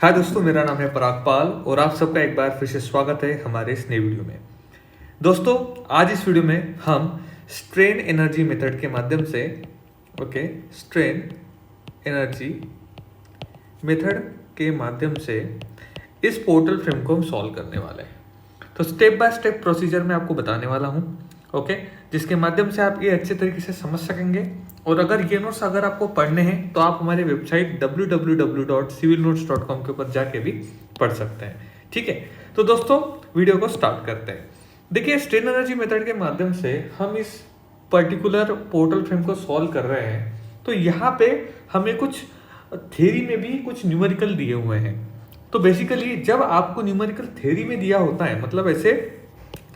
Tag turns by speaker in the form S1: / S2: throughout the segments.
S1: हाय दोस्तों, मेरा नाम है पराग पाल और आप सबका एक बार फिर से स्वागत है हमारे इस नए वीडियो में। दोस्तों, आज इस वीडियो में हम स्ट्रेन एनर्जी मेथड के माध्यम से स्ट्रेन एनर्जी मेथड के माध्यम से इस पोर्टल फ्रेम को हम सॉल्व करने वाले हैं। तो स्टेप बाय स्टेप प्रोसीजर में आपको बताने वाला हूँ, जिसके माध्यम से आप ये अच्छे तरीके से समझ सकेंगे। और अगर ये नोट्स आपको पढ़ने हैं तो आप हमारी वेबसाइट www.civilnotes.com के ऊपर जाके भी पढ़ सकते हैं। ठीक है, तो दोस्तों वीडियो को स्टार्ट करते हैं। देखिए, स्ट्रेन एनर्जी मेथड के माध्यम से हम इस पर्टिकुलर पोर्टल फ्रेम को सॉल्व कर रहे हैं। तो यहाँ पे हमें कुछ थ्योरी में भी कुछ न्यूमेरिकल दिए हुए हैं। तो बेसिकली जब आपको न्यूमेरिकल थ्योरी में दिया होता है, मतलब ऐसे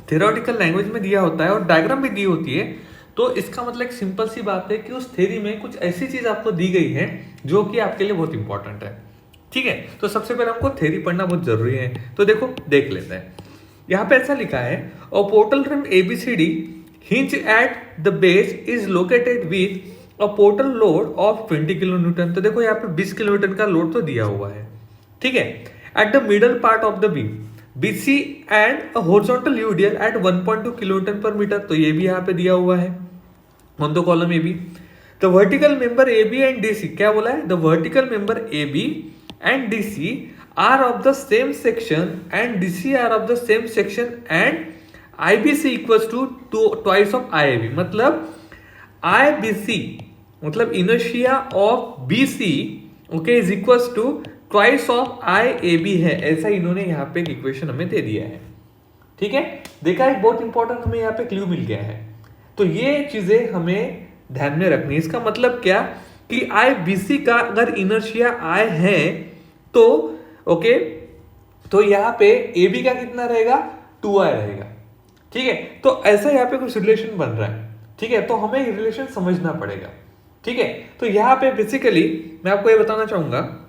S1: थ्योरेटिकल लैंग्वेज में दिया होता है और डायग्राम भी दी होती है, तो इसका मतलब एक सिंपल सी बात है कि उस थ्योरी में कुछ ऐसी चीज आपको दी गई है जो कि आपके लिए बहुत इंपॉर्टेंट है। ठीक है, तो सबसे पहले हमको थ्योरी पढ़ना बहुत जरूरी है। तो देखो, देख लेते हैं। यहाँ पे ऐसा लिखा है, a portal frame ABCD hinge at the base is located with a portal load of 20 kilo Newton. तो देखो यहाँ पे 20 किलोन्यूटन का लोड तो दिया हुआ है। ठीक है, at the middle part of the beam BC and a horizontal UDL at 1.2 kilonewton per metre. तो ये भी यहाँ पे दिया हुआ है on the column AB। The vertical member AB and DC, क्या बोला है? The vertical member AB and DC are of the same section and DC are of the same section and IBC equals to twice of IAB। मतलब IBC मतलब inertia of BC is equals to twice of IAB है। ऐसा इन्होंने यहाँ पे एक equation हमें दे दिया है। ठीक है, देखा, एक बहुत इंपॉर्टेंट हमें यहाँ पे क्लू मिल गया है। तो ये चीजें हमें ध्यान में रखनी। इसका मतलब क्या कि IBC का अगर इनर्शिया I है तो तो यहाँ पे AB का कितना रहेगा? 2I रहेगा। ठीक है, तो ऐसा यहाँ पे कुछ रिलेशन बन रहा है। ठीक है, तो हमें रिलेशन समझना पड़ेगा। ठीक है, तो यहाँ पे बेसिकली मैं आपको ये बताना चाहूंगा,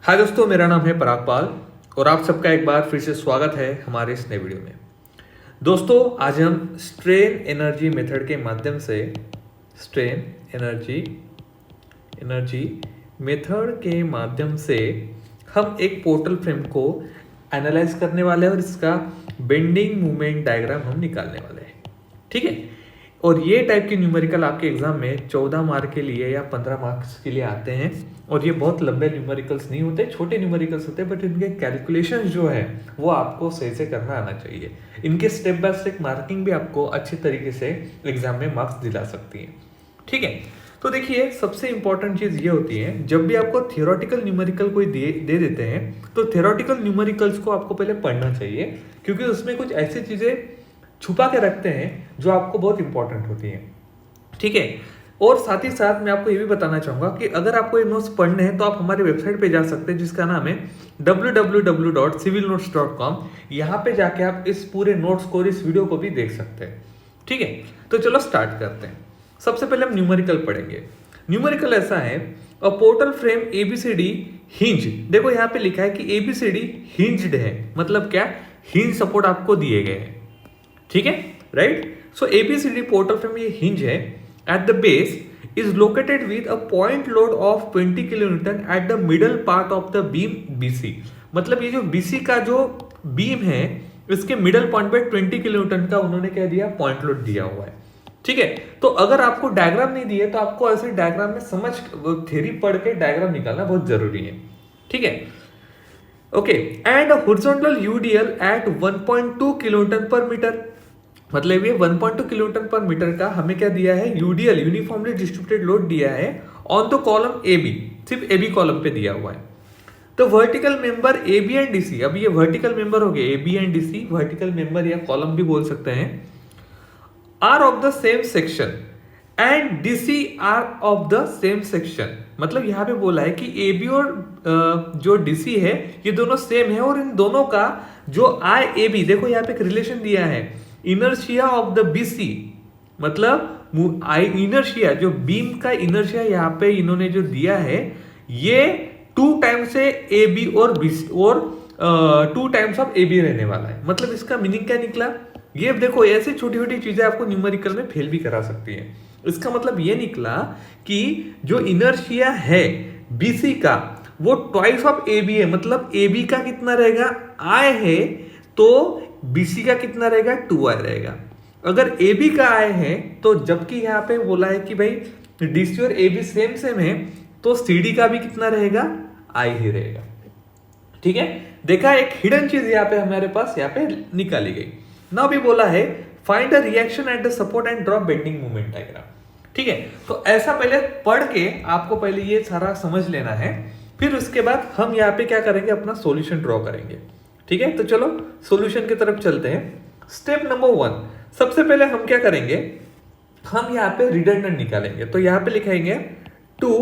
S1: हाय दोस्तों, मेरा नाम है पराग पाल और आप सबका एक बार फिर से स्वागत है हमारे इस नए वीडियो में। दोस्तों, आज हम स्ट्रेन एनर्जी मेथड के माध्यम से स्ट्रेन एनर्जी मेथड के माध्यम से हम एक पोर्टल फ्रेम को एनालाइज करने वाले हैं और इसका बेंडिंग मूवमेंट डायग्राम हम निकालने वाले हैं। ठीक है, और ये टाइप के न्यूमेरिकल आपके एग्जाम में 14 मार्क के लिए या 15 मार्क्स के लिए आते हैं। और ये बहुत लंबे न्यूमेरिकल्स नहीं होते, छोटे न्यूमेरिकल्स होते हैं, बट इनके कैलकुलेशन जो है वो आपको सही से करना आना चाहिए। इनके स्टेप बाय स्टेप मार्किंग भी आपको अच्छे तरीके से एग्जाम में मार्क्स दिला सकती है। ठीक है, तो देखिए, सबसे इंपॉर्टेंट चीज ये होती है, जब भी आपको थियोरेटिकल न्यूमेरिकल कोई दे देते हैं तो थियोरेटिकल न्यूमेरिकल्स को आपको पहले पढ़ना चाहिए, क्योंकि उसमें कुछ ऐसी चीजें छुपा के रखते हैं जो आपको बहुत इंपॉर्टेंट होती हैं। ठीक है, और साथ ही साथ मैं आपको ये भी बताना चाहूंगा कि अगर आपको ये नोट्स पढ़ने हैं तो आप हमारे वेबसाइट पे जा सकते हैं, जिसका नाम है www.civilnotes.com। यहाँ पे जाके आप इस पूरे नोट्स को और इस वीडियो को भी देख सकते हैं। ठीक है, तो चलो स्टार्ट करते हैं। सबसे पहले हम न्यूमेरिकल पढ़ेंगे। न्यूमेरिकल ऐसा है, a portal frame ABCD hinge. देखो यहाँ पे लिखा है कि ABCD हिंज्ड है, मतलब क्या? हिंज सपोर्ट आपको दिए गए हैं। ठीक है, राइट। सो ABCD पोर्टल फ्रेम ये हिंज है। At the base is located with a point load of 20 kilonewton eight the middle part of the beam BC। मतलब ये जो BC का जो बीम है, इसके मिडल पॉइंट पे 20 किलोन्यूटन का उन्होंने क्या दिया? पॉइंट लोड दिया हुआ है। ठीक है, तो अगर आपको डायग्राम नहीं दिए तो आपको ऐसे डायग्राम में समझ थ्योरी पढ़ के डायग्राम निकालना बहुत जरूरी है। ठीक है, okay. And horizontal UDL at 1.2 kilonewton per metre. मतलब ये 1.2 किलोन्यूटन पर मीटर का हमें क्या दिया है? UDL यूनिफॉर्मली डिस्ट्रीब्यूटेड लोड दिया है ऑन द कॉलम AB। सिर्फ AB कॉलम पे दिया हुआ है। तो vertical member AB and DC, अब ये वर्टिकल मेंबर हो गए AB and DC, vertical member या कॉलम भी बोल सकते हैं, are of the same section and DC are of the same section. मतलब यहाँ पे बोला है कि AB और जो DC है ये दोनों सेम है, और इन दोनों का जो IAB, देखो यहाँ पे एक रिलेशन दिया है, इनर्शिया ऑफ द BC मतलब इनर्शिया, जो बीम का इनर्शिया यहाँ पे इन्होंने जो दिया है ये 2 टाइम्स से ए बी और बी और 2 टाइम्स ऑफ ए बी रहने वाला है। मतलब इसका मीनिंग क्या निकला, ये देखो ऐसी छोटी छोटी चीजें आपको न्यूमेरिकल में फेल भी करा सकती है। इसका मतलब ये निकला कि जो इनर्शिया है बीसी का वो ट्वाइस ऑफ ए बी है। मतलब ए बी का कितना रहेगा, आई है, तो बीसी का कितना रहेगा, 2i रहेगा। अगर ए बी का आई है तो जबकि यहाँ पे बोला है कि भाई डीसी और ए बी सेम सेम है, तो सीडी का भी कितना रहेगा, आई ही रहेगा। ठीक है, देखा एक हिडन चीज यहाँ पे हमारे पास यहाँ पे निकाली गई। ना भी बोला है find a reaction at the support and drop bending moment diagram. ठीक है, तो ऐसा पहले पढ़ के आपको पहले ये सारा समझ लेना है, फिर उसके बाद हम यहाँ पे क्या करेंगे, अपना सॉल्यूशन ड्रॉ करेंगे। ठीक है, तो चलो सॉल्यूशन की तरफ चलते हैं। स्टेप नंबर 1, सबसे पहले हम क्या करेंगे, हम यहाँ पे रिडंडेंट निकालेंगे। तो यहाँ पे लिखेंगे 2,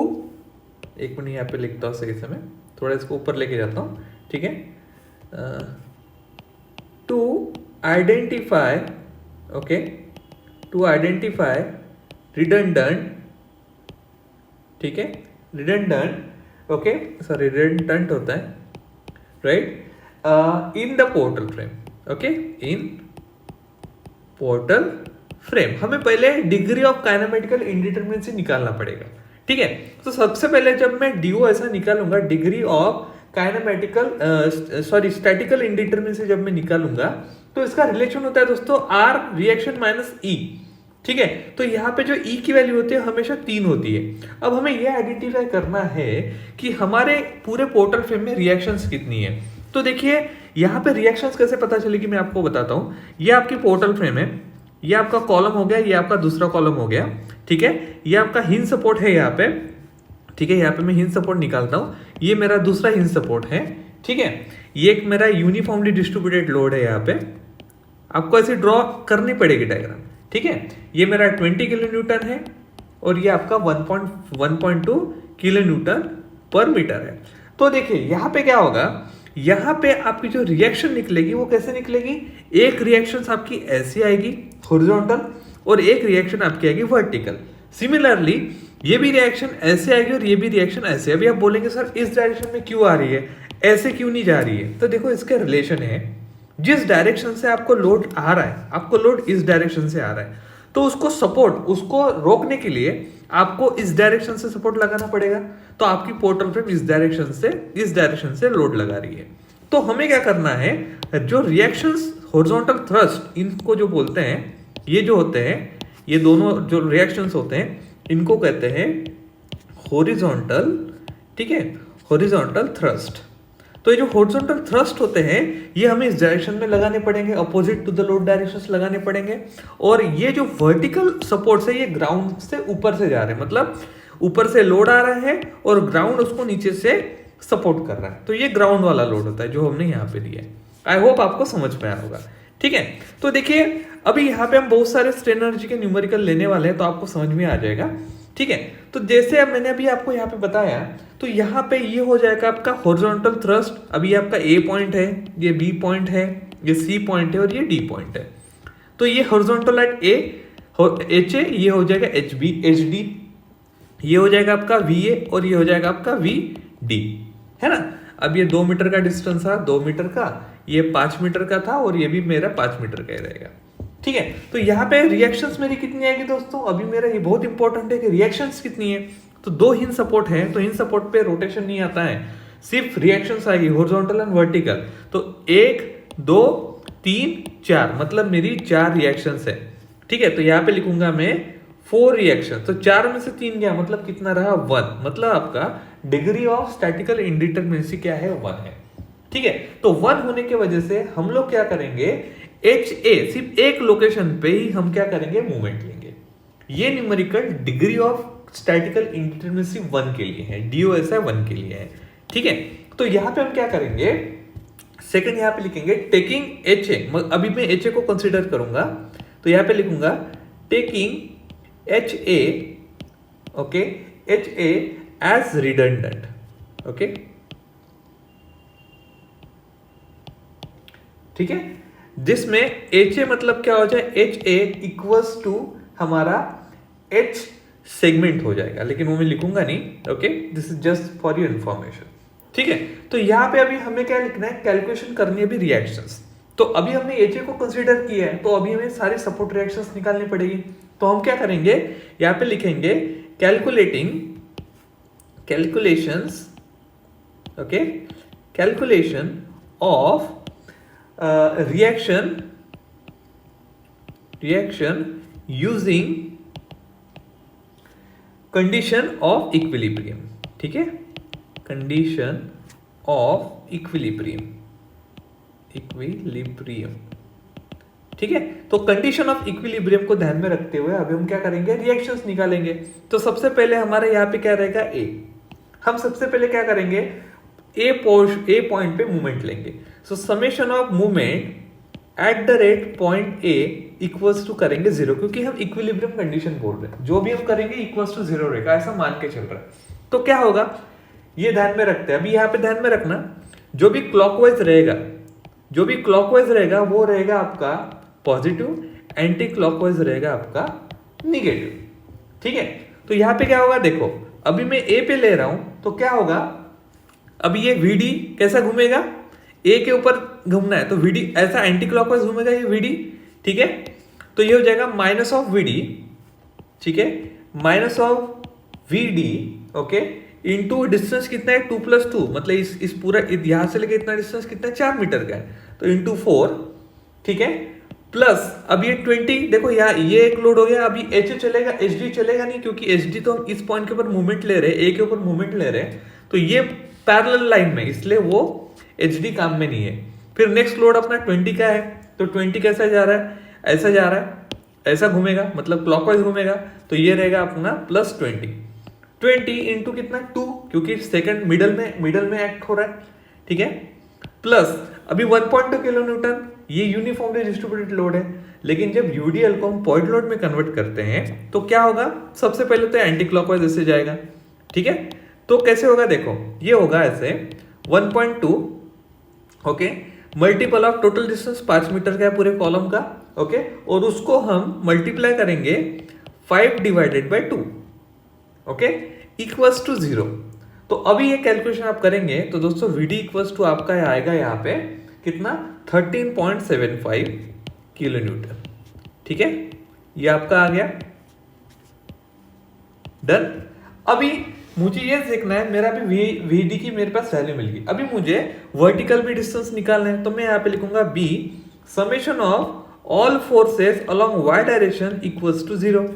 S1: एक मिनट यहाँ पे लिखता हूँ सही समय, थोड़ा इसको ऊपर लेके जाता हूँ। ठीक है, to identify, okay, to identify redundant, ठीक है, रिडंडेंट, ओके, सॉरी रिडंडेंट होता है, right, in the portal frame. Okay, in portal frame हमें पहले डिग्री ऑफ काइनेमेटिकल इंडिटरमिनेसी निकालना पड़ेगा। ठीक है, तो सबसे पहले जब मैं डीओ ऐसा निकालूंगा, degree of kinematical sorry statistical indeterminacy जब मैं निकालूंगा, तो इसका रिलेशन होता है दोस्तों आर रिएक्शन माइनस ई। ठीक है, तो यहाँ पे जो ई की वैल्यू होती है हमेशा 3 होती है। अब हमें यह आइडेंटिफाई करना है कि हमारे पूरे पोर्टल फ्रेम में रिएक्शंस कितनी है। तो देखिए यहाँ पे रिएक्शंस कैसे पता चलेगी, मैं आपको बताता हूँ। ये आपकी पोर्टल फ्रेम है, ये आपका कॉलम हो गया, ये आपका दूसरा कॉलम हो गया। ठीक है, ये आपका हिंज सपोर्ट है यहाँ पे। ठीक है, यहाँ पे मैं हिंज सपोर्ट निकालता हूँ, ये मेरा दूसरा हिंज सपोर्ट है। ठीक है, ये एक मेरा यूनिफॉर्मली डिस्ट्रीब्यूटेड लोड है। यहाँ पे आपको ऐसे ड्रॉ करनी पड़ेगी डायग्राम। ठीक है, ये मेरा 20 किलो न्यूटन है और ये आपका 1.2 किलो न्यूटन पर मीटर है। तो देखिए यहाँ पे क्या होगा, यहाँ पे आपकी जो रिएक्शन निकलेगी वो कैसे निकलेगी, एक रिएक्शन आपकी ऐसी आएगी हॉरिजॉन्टल और एक रिएक्शन आपकी आएगी वर्टिकल। सिमिलरली ये भी रिएक्शन ऐसे आएगी और ये भी रिएक्शन ऐसे। अभी आप बोलेंगे सर इस डायरेक्शन में क्यों आ रही है, ऐसे क्यों नहीं जा रही है, तो देखो इसके रिलेशन है, जिस डायरेक्शन से आपको लोड आ रहा है, आपको लोड इस डायरेक्शन से आ रहा है, तो उसको सपोर्ट, उसको रोकने के लिए आपको इस डायरेक्शन से सपोर्ट लगाना पड़ेगा। तो आपकी पोर्टल फ्रेम इस डायरेक्शन से लोड लगा रही है। तो हमें क्या करना है, जो रिएक्शंस हॉरिजॉन्टल थ्रस्ट इनको जो बोलते हैं, ये जो होते हैं, ये दोनों जो रिएक्शंस होते हैं इनको कहते हैं हॉरिजॉन्टल। ठीक है, हॉरिजॉन्टल थ्रस्ट। तो ये जो हॉरिजॉन्टल थ्रस्ट होते हैं ये हमें इस डायरेक्शन में लगाने पड़ेंगे, opposite to the load directions लगाने पड़ेंगे। और ये जो वर्टिकल सपोर्ट्स है ये ग्राउंड से ऊपर से जा रहे हैं, मतलब ऊपर से लोड आ रहा है और ग्राउंड उसको नीचे से सपोर्ट कर रहा है। तो ये ग्राउंड वाला लोड होता है जो हमने यहाँ पे दिया है। आई होप आपको समझ में आया होगा। ठीक है, तो देखिए अभी यहाँ पे हम बहुत सारे स्ट्रेन एनर्जी के न्यूमेरिकल लेने वाले हैं, तो आपको समझ में आ जाएगा। ठीक है, तो जैसे अब मैंने अभी आपको यहाँ पे बताया, तो यहाँ पे ये हो जाएगा आपका हॉरिजॉन्टल थ्रस्ट। अभी आपका ए पॉइंट है, ये बी पॉइंट है, ये सी पॉइंट है और ये डी पॉइंट है। तो ये horizontal at A H A, ये हो जाएगा एच बी एच डी, ये हो जाएगा आपका वी ए और ये हो जाएगा आपका वी डी, है ना। अब ये 2 मीटर का डिस्टेंस था, 2 मीटर का, ये 5 मीटर का था और ये भी मेरा 5 मीटर का ही रहेगा। ठीक है, तो यहाँ पे रिएक्शंस मेरी कितनी आएगी दोस्तों, अभी मेरा ये बहुत इंपॉर्टेंट है कि रिएक्शंस कितनी है। तो 2 हिंज सपोर्ट है, तो हिंज सपोर्ट पे रोटेशन नहीं आता है, सिर्फ रिएक्शंस आएगी हॉरिजॉन्टल एंड वर्टिकल। तो 1 2 3 4, मतलब मेरी 4 रिएक्शंस है। ठीक है, तो यहाँ पे लिखूंगा मैं 4 रिएक्शन। तो 4 में से 3 गया, मतलब कितना रहा 1, मतलब आपका डिग्री ऑफ स्टैटिकल इंडिटरमिनेसी क्या है, 1 है। ठीक है, तो 1 होने की वजह से हम लोग क्या करेंगे, एच ए सिर्फ एक लोकेशन पे ही हम क्या करेंगे, मूवमेंट लेंगे। ये numerical degree of statistical indeterminacy 1 के लिए है, डीओएसआई 1 के लिए है। ठीक है, तो यहां पे हम क्या करेंगे, सेकंड यहां पे लिखेंगे टेकिंग एच ए। अभी मैं एच ए को कंसीडर करूंगा, तो यहां पे लिखूंगा taking H A, okay, H A as redundant. Okay, ठीक है, जिसमें एच ए मतलब क्या हो जाए, एच ए इक्वल्स टू हमारा एच सेगमेंट हो जाएगा, लेकिन वो मैं लिखूंगा नहीं। Okay, this is just for your information. ठीक है, तो यहाँ पे अभी हमें क्या लिखना है, कैलकुलेशन करनी है अभी रिएक्शंस। तो अभी हमने एच को कंसीडर किया है, तो अभी हमें सारे सपोर्ट रिएक्शंस निकालनी पड़ेगी। तो हम क्या करेंगे, यहाँ पे लिखेंगे calculations, okay, calculation of reaction using condition of equilibrium. ठीक है, कंडीशन ऑफ इक्विलिब्रियम। ठीक है, तो कंडीशन ऑफ इक्विलिब्रियम को ध्यान में रखते हुए अभी हम क्या करेंगे, रिएक्शंस निकालेंगे। तो सबसे पहले हमारे यहाँ पे क्या रहेगा, ए। हम सबसे पहले क्या करेंगे, ए पॉइंट पे मूवमेंट लेंगे। So summation of movement at the right point A equals to करेंगे 0, क्योंकि हम इक्विलिब्रियम कंडीशन बोल रहे हैं, जो भी हम करेंगे इक्वल्स टू 0 रहेगा, ऐसा मान के चल रहा है। तो क्या होगा, ये ध्यान में रखते हैं। अभी यहाँ पे ध्यान में रखना, जो भी क्लॉकवाइज रहेगा वो रहेगा आपका पॉजिटिव, एंटी क्लॉकवाइज रहेगा आपका निगेटिव। ठीक है, तो यहाँ पे क्या होगा, देखो अभी मैं ए पे ले रहा हूं, तो क्या होगा, अभी ये VD कैसा घूमेगा, ए के ऊपर घूमना है, तो VD ऐसा एंटी क्लॉकवाइज घूमेगा ये VD। ठीक है, तो ये हो जाएगा माइनस ऑफ VD, ठीक है, minus of VD, okay, into distance कितना है 2 + 2, मतलब इस पूरा यहां से लेके इतना डिस्टेंस कितना है 4 मीटर का है, तो इंटू 4। ठीक है, प्लस अब ये 20, देखो यहाँ ये एक लोड हो गया, अभी एच चलेगा, HD चलेगा नहीं, क्योंकि HD तो हम इस पॉइंट के ऊपर मूवमेंट ले रहे हैं, ए के ऊपर मूवमेंट ले रहे हैं, तो ये पैरेलल लाइन में, इसलिए वो HD काम में नहीं है। फिर नेक्स्ट लोड अपना 20 का है, तो 20 कैसा जा रहा है, ऐसा जा रहा है, ऐसा घूमेगा, मतलब क्लॉकवाइज घूमेगा, तो ये रहेगा अपना +20 इंटू कितना 2, क्योंकि सेकंड मिडल में एक्ट हो रहा है। ठीक है, प्लस अभी 1.2 किलो न्यूटन, ये यूनिफॉर्मली डिस्ट्रीब्यूटेड लोड है, लेकिन जब यूडीएल को हम पॉइंट लोड में कन्वर्ट करते हैं तो क्या होगा, सबसे पहले तो एंटी क्लॉकवाइज ऐसे जाएगा। ठीक है, तो कैसे होगा, देखो ये होगा ऐसे 1.2, okay, multiple of total distance 5 metre का है पूरे कॉलम का, ओके, और उसको हम मल्टीप्लाई करेंगे 5/2, ओके, इक्वल्स टू 0। तो अभी ये कैलकुलेशन आप करेंगे तो दोस्तों VD इक्वल्स टू आपका आएगा यहाँ पे कितना 13.75 किलो न्यूटन। ठीक है, ये आपका आ गया, डन। अभी मुझे ये देखना है, मेरा भी VD की मेरे पास वैल्यू मिल गई। अभी मुझे वर्टिकल भी डिस्टेंस निकालना है, तो मैं यहाँ पे लिखूंगा B summation of all forces along y direction equals to 0।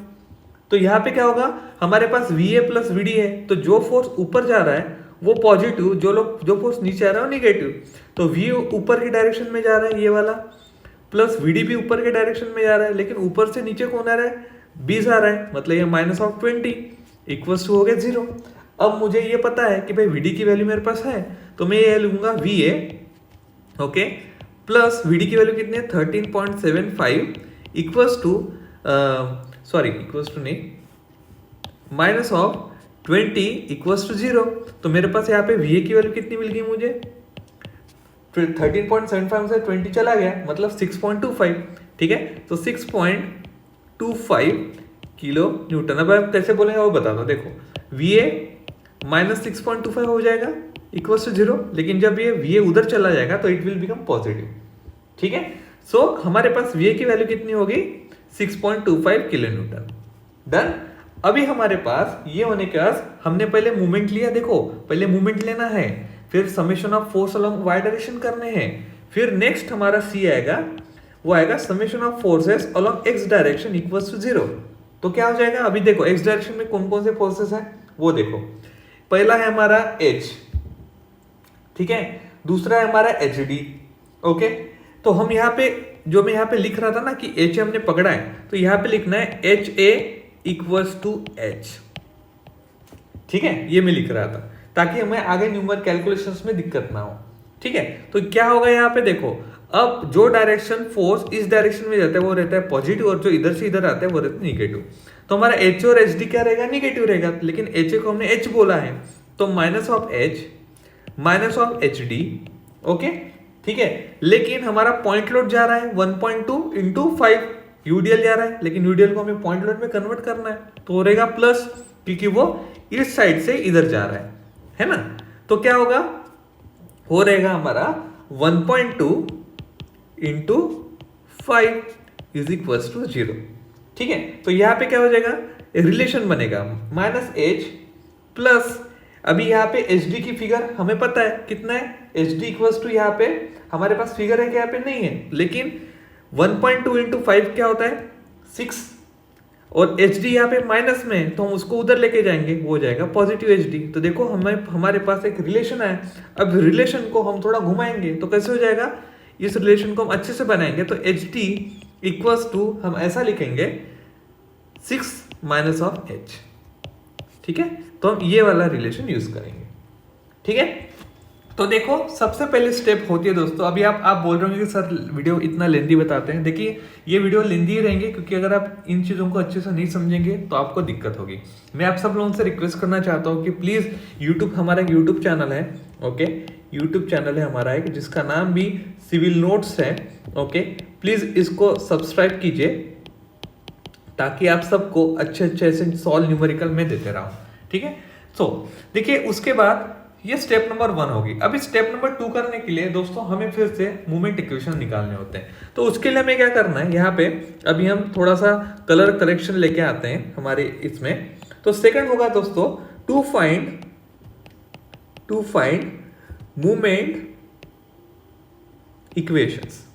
S1: तो यहाँ पे क्या होगा, हमारे पास VA प्लस VD है, तो जो फोर्स ऊपर जा रहा है वो पॉजिटिव, जो फोर्स नीचे आ रहा है वो निगेटिव। तो V ऊपर की डायरेक्शन में जा रहा है ये वाला, प्लस VD भी ऊपर के डायरेक्शन में जा रहा है, लेकिन ऊपर से नीचे कौन आ रहा है, 20 आ रहा है, मतलब ये -20 इक्वल्स टू हो गया 0। अब मुझे ये पता है कि भाई VD की वैल्यू मेरे पास है, तो मैं ये लूंगा VA, ओके, प्लस VD की वैल्यू कितनी है 13.75 इक्वल्स टू नहीं, माइनस ऑफ 20 इक्वल्स टू 0। तो मेरे पास यहाँ पे VA की वैल्यू कितनी मिल गई मुझे, 13.75 से 20 चला गया, मतलब 6.25। ठीक है, तो 6.25 किलो न्यूटन। अब आप कैसे बोलेंगे वो बता दो, देखो VA माइनस 6.25 हो जाएगा इक्वल्स टू 0, लेकिन जब ये VA उधर चला जाएगा तो इट विल बिकम पॉजिटिव। ठीक है, सो हमारे पास VA की वैल्यू कितनी होगी 6.25 किलो न्यूटन, डन। अभी हमारे पास ये होने के बाद हमने पहले मूवमेंट लिया, देखो पहले मूवमेंट लेना है, फिर summation of force along y direction करने हैं, फिर नेक्स्ट हमारा C आएगा, वो आएगा summation of forces along x direction equals to 0। तो क्या हो जाएगा, अभी देखो x डायरेक्शन में कौन कौन से फोर्सेस हैं वो देखो, पहला है हमारा H, ठीक है, दूसरा है हमारा HD, ओके। तो हम यहाँ पे जो मैं यहाँ पे लिख रहा था ना कि H हमने पकड़ा है, तो यहाँ पे लिखना है HA इक्वल्स टू H। ठीक है, ये मैं लिख रहा था ताकि हमें आगे न्यूमर कैलकुलेशंस में दिक्कत ना हो। ठीक है, तो क्या होगा यहाँ पे देखो, अब जो डायरेक्शन फोर्स इस डायरेक्शन में जाता है वो रहता है पॉजिटिव, और जो इधर से इधर आता है वो रहता है निगेटिव। तो हमारा H और HD क्या रहेगा, निगेटिव रहेगा, लेकिन HA को हमने H बोला है, तो minus of H minus of HD, okay. ठीक है, लेकिन हमारा पॉइंट लोड जा रहा है 1.2 इंटू 5, यूडीएल जा रहा है, लेकिन यूडीएल को हमें पॉइंट लोड में कन्वर्ट करना है, तो हो रहेगा प्लस, क्योंकि वो इस साइड से इधर जा रहा है ना। तो क्या होगा, हो रहेगा हमारा 1.2 इंटू 5 इज इक्वल टू 0। ठीक है, तो यहां पे क्या हो जाएगा, रिलेशन बनेगा माइनस एच प्लस, अभी यहाँ पे एच डी की फिगर हमें पता है कितना है, एच डी इक्वल्स टू यहाँ पे हमारे पास फिगर है कि यहाँ पे नहीं है, लेकिन 1.2 इंटू 5 क्या होता है 6, और एच डी यहाँ पे माइनस में है, तो हम उसको उधर लेके जाएंगे, वो हो जाएगा पॉजिटिव एच डी। तो देखो हमारे पास एक रिलेशन है, अब रिलेशन को हम थोड़ा घुमाएंगे तो कैसे हो जाएगा, इस रिलेशन को हम अच्छे से बनाएंगे, तो एच डी इक्वल्स टू हम ऐसा लिखेंगे 6 माइनस ऑफ एच। ठीक है, तो हम ये वाला रिलेशन यूज करेंगे। ठीक है, तो देखो सबसे पहले स्टेप होती है दोस्तों, अभी आप बोल रहे होंगे कि सर वीडियो इतना लेंदी बताते हैं, देखिए ये वीडियो लेंदी ही रहेंगे, क्योंकि अगर आप इन चीज़ों को अच्छे से नहीं समझेंगे तो आपको दिक्कत होगी। मैं आप सब लोगों से रिक्वेस्ट करना चाहता हूँ कि प्लीज़ यूट्यूब, हमारा एक यूट्यूब चैनल है, ओके, यूट्यूब चैनल है हमारा एक, जिसका नाम भी सिविल नोट्स है, ओके, प्लीज़ इसको सब्सक्राइब कीजिए, ताकि आप सबको अच्छे अच्छे ऐसे सॉल्व न्यूमेरिकल में देते रहो। ठीक है, तो देखिए उसके बाद ये स्टेप नंबर 1 होगी। अभी स्टेप नंबर 2 करने के लिए दोस्तों हमें फिर से मूवमेंट इक्वेशन निकालने होते हैं, तो उसके लिए हमें क्या करना है, यहाँ पे अभी हम थोड़ा सा कलर करेक्शन लेके आते हैं हमारे इसमें। तो सेकंड होगा दोस्तों टू फाइंड मूवमेंट इक्वेशंस।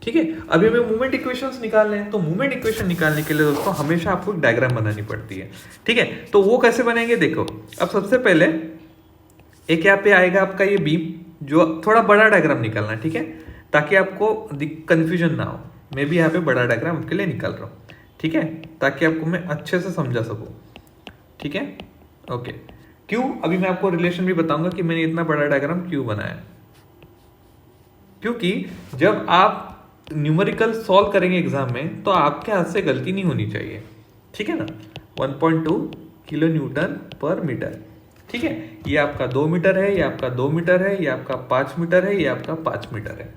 S1: ठीक है, अभी हमें मूवमेंट इक्वेशंस निकालने हैं, तो मूवमेंट इक्वेशन निकालने के लिए दोस्तों हमेशा आपको एक डायग्राम बनानी पड़ती है। ठीक है, तो वो कैसे बनेंगे देखो, अब सबसे पहले एक यहाँ पे आएगा आपका ये बीम, जो थोड़ा बड़ा डायग्राम निकालना है, ठीक है, ताकि आपको कंफ्यूजन ना हो। मैं भी यहाँ पे बड़ा डायग्राम आपके लिए निकाल रहा हूँ, ठीक है, ताकि आपको मैं अच्छे से समझा सकूँ। ठीक है, ओके, क्यों, अभी मैं आपको रिलेशन भी बताऊंगा कि मैंने इतना बड़ा डायग्राम क्यों बनाया, क्योंकि जब आप न्यूमेरिकल सॉल्व करेंगे एग्जाम में तो आपके हाथ से गलती नहीं होनी चाहिए। ठीक है ना, 1.2 किलो न्यूटन पर मीटर। ठीक है, ये आपका 2 मीटर है, ये आपका 2 मीटर है, ये आपका 5 मीटर है, ये आपका 5 मीटर है।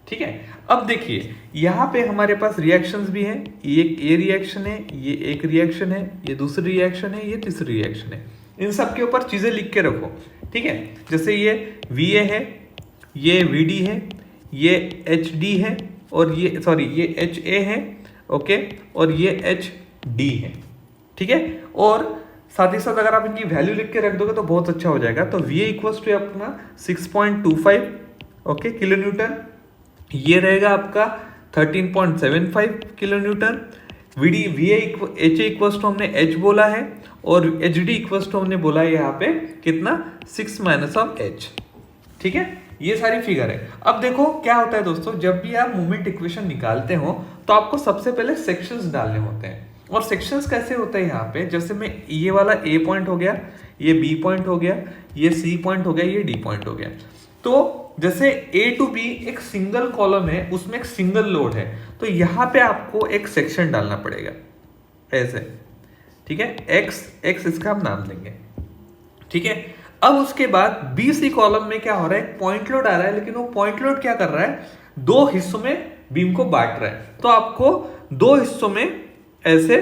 S1: ठीक है, अब देखिए यहाँ पे हमारे पास रिएक्शंस भी हैं, ये रिएक्शन है, ये एक रिएक्शन है, ये दूसरी रिएक्शन है, ये तीसरी रिएक्शन है। इन सब के ऊपर चीजें लिख के रखो। ठीक है, जैसे ये VA है, ये VD है, ये HD है, और ये सॉरी ये HA है, ओके, और ये HD है। ठीक है, और साथ ही साथ अगर आप इनकी वैल्यू लिख के रख दोगे तो बहुत अच्छा हो जाएगा। तो VA इक्वल्स टू अपना 6.25 ओके किलो न्यूटन, ये रहेगा आपका 13.75 kilo newton. HA equals to हमने H बोला है, और HD इक्वल्स टू हमने बोला है यहाँ पे कितना 6 माइनस ऑफ H। ठीक है, ये सारी फिगर है। अब देखो क्या होता है दोस्तों, जब भी आप मूवमेंट इक्वेशन निकालते हो तो आपको सबसे पहले सेक्शंस डालने होते हैं, और सेक्शंस कैसे होते हैं यहाँ पे, जैसे मैं ये वाला A पॉइंट हो गया, ये B पॉइंट हो गया, ये C पॉइंट हो गया, ये D पॉइंट हो गया। तो जैसे A टू B एक सिंगल कॉलम है, उसमें एक सिंगल लोड है, तो यहाँ पे आपको एक सेक्शन डालना पड़ेगा ऐसे। ठीक है, X इसका हम नाम देंगे। ठीक है, अब उसके बाद BC कॉलम में क्या हो रहा है, पॉइंट लोड आ रहा है, लेकिन वो पॉइंट लोड क्या कर रहा है, 2 हिस्सों में बीम को बांट रहा है। तो आपको 2 हिस्सों में ऐसे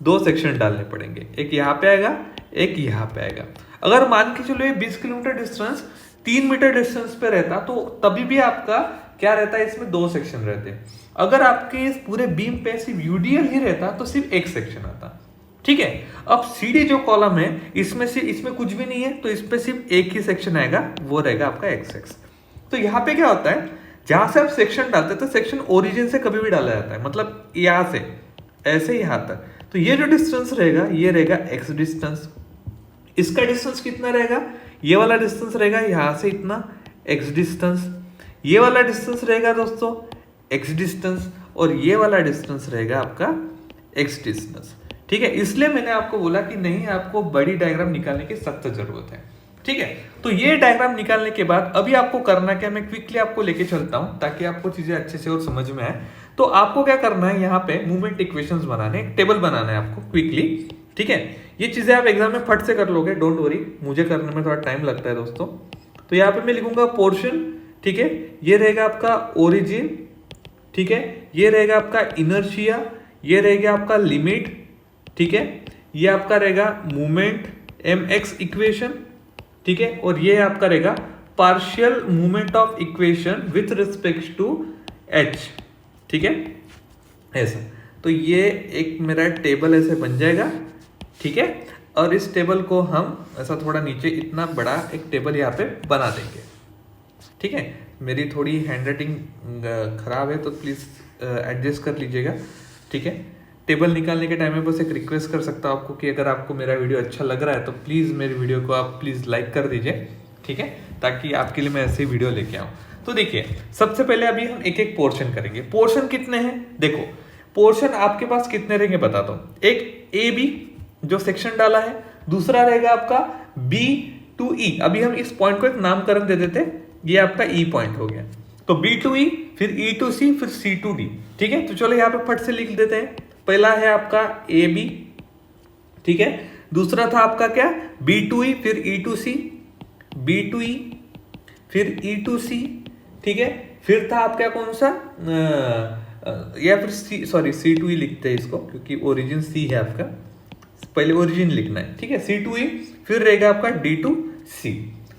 S1: 2 सेक्शन डालने पड़ेंगे, एक यहाँ पे आएगा, एक यहाँ पे आएगा। अगर मान के चलो ये 20 किलोमीटर डिस्टेंस 3 मीटर डिस्टेंस पे रहता तो तभी भी आपका क्या रहता है, इसमें 2 सेक्शन रहते। अगर आपके इस पूरे बीम पे सिर्फ यूडीएल ही रहता तो सिर्फ एक सेक्शन आता। ठीक है, अब CD जो कॉलम है इसमें कुछ भी नहीं है, तो इस पे सिर्फ एक ही सेक्शन आएगा, वो रहेगा आपका XX। तो यहाँ पे क्या होता है, जहां से आप सेक्शन डालते हैं तो सेक्शन ओरिजिन से कभी भी डाला जाता है, मतलब यहाँ से ऐसे यहाँ तक। तो ये जो डिस्टेंस रहेगा ये रहेगा X डिस्टेंस, इसका डिस्टेंस कितना रहेगा, ये वाला डिस्टेंस रहेगा यहाँ से इतना X डिस्टेंस, ये वाला डिस्टेंस रहेगा दोस्तों X डिस्टेंस, और ये वाला डिस्टेंस रहेगा आपका X डिस्टेंस। ठीक है, इसलिए मैंने आपको बोला कि नहीं, आपको बड़ी डायग्राम निकालने की सख्त जरूरत है। ठीक है, तो ये डायग्राम निकालने के बाद अभी आपको करना क्या, मैं क्विकली आपको लेके चलता हूं ताकि आपको चीजें अच्छे से और समझ में आए। तो आपको क्या करना है, यहाँ पे मूवमेंट इक्वेशंस बनाने, एक टेबल बनाना है आपको क्विकली। ठीक है, ये चीजें आप एग्जाम में फट से कर लोगे, डोंट वरी, मुझे करने में थोड़ा टाइम लगता है दोस्तों। तो यहाँ पे मैं लिखूंगा पोर्शन, ठीक है, ये रहेगा आपका ओरिजिन, ठीक है, ये रहेगा आपका इनर्शिया, ये रहेगा आपका लिमिट, ठीक है, ये आपका रहेगा मूवमेंट mx इक्वेशन, ठीक है, और ये आपका रहेगा partial movement of equation with respect to h, ठीक है, ऐसा। तो ये एक मेरा टेबल ऐसे बन जाएगा, ठीक है, और इस टेबल को हम ऐसा थोड़ा नीचे इतना बड़ा एक टेबल यहाँ पे बना देंगे, ठीक है। मेरी थोड़ी हैंडराइटिंग खराब है तो प्लीज़ एडजस्ट कर लीजिएगा, ठीक है। टेबल निकालने के टाइम में बस एक रिक्वेस्ट कर सकता हूँ आपको कि अगर आपको मेरा वीडियो अच्छा लग रहा है तो प्लीज़ मेरी वीडियो को आप प्लीज़ लाइक कर दीजिए, ठीक है, ताकि आपके लिए मैं ऐसे वीडियो लेके आऊँ। तो देखिए, सबसे पहले अभी हम एक एक पोर्शन करेंगे। पोर्शन कितने हैं देखो, पोर्शन आपके पास कितने रहेंगे बताता हूँ। एक ए बी जो सेक्शन डाला है, दूसरा रहेगा आपका बी टू ई। अभी हम इस पॉइंट को एक नामकरण दे देते, ये आपका ई पॉइंट हो गया। तो बी टू ई, फिर ई टू सी, फिर सी टू डी, ठीक है। तो चलो यहाँ पे फट से लिख देते हैं। पहला है आपका ए बी, ठीक है, दूसरा था आपका क्या बी टू ई, फिर ई टू सी, बी टू ई, फिर ई टू सी, ठीक है, फिर था आपका कौन सा या फिर सी, सॉरी सी टू ई लिखते हैं इसको क्योंकि ओरिजिन सी है आपका, पहले ओरिजिन लिखना है, ठीक है, सी टू ई, फिर रहेगा आपका डी टू सी,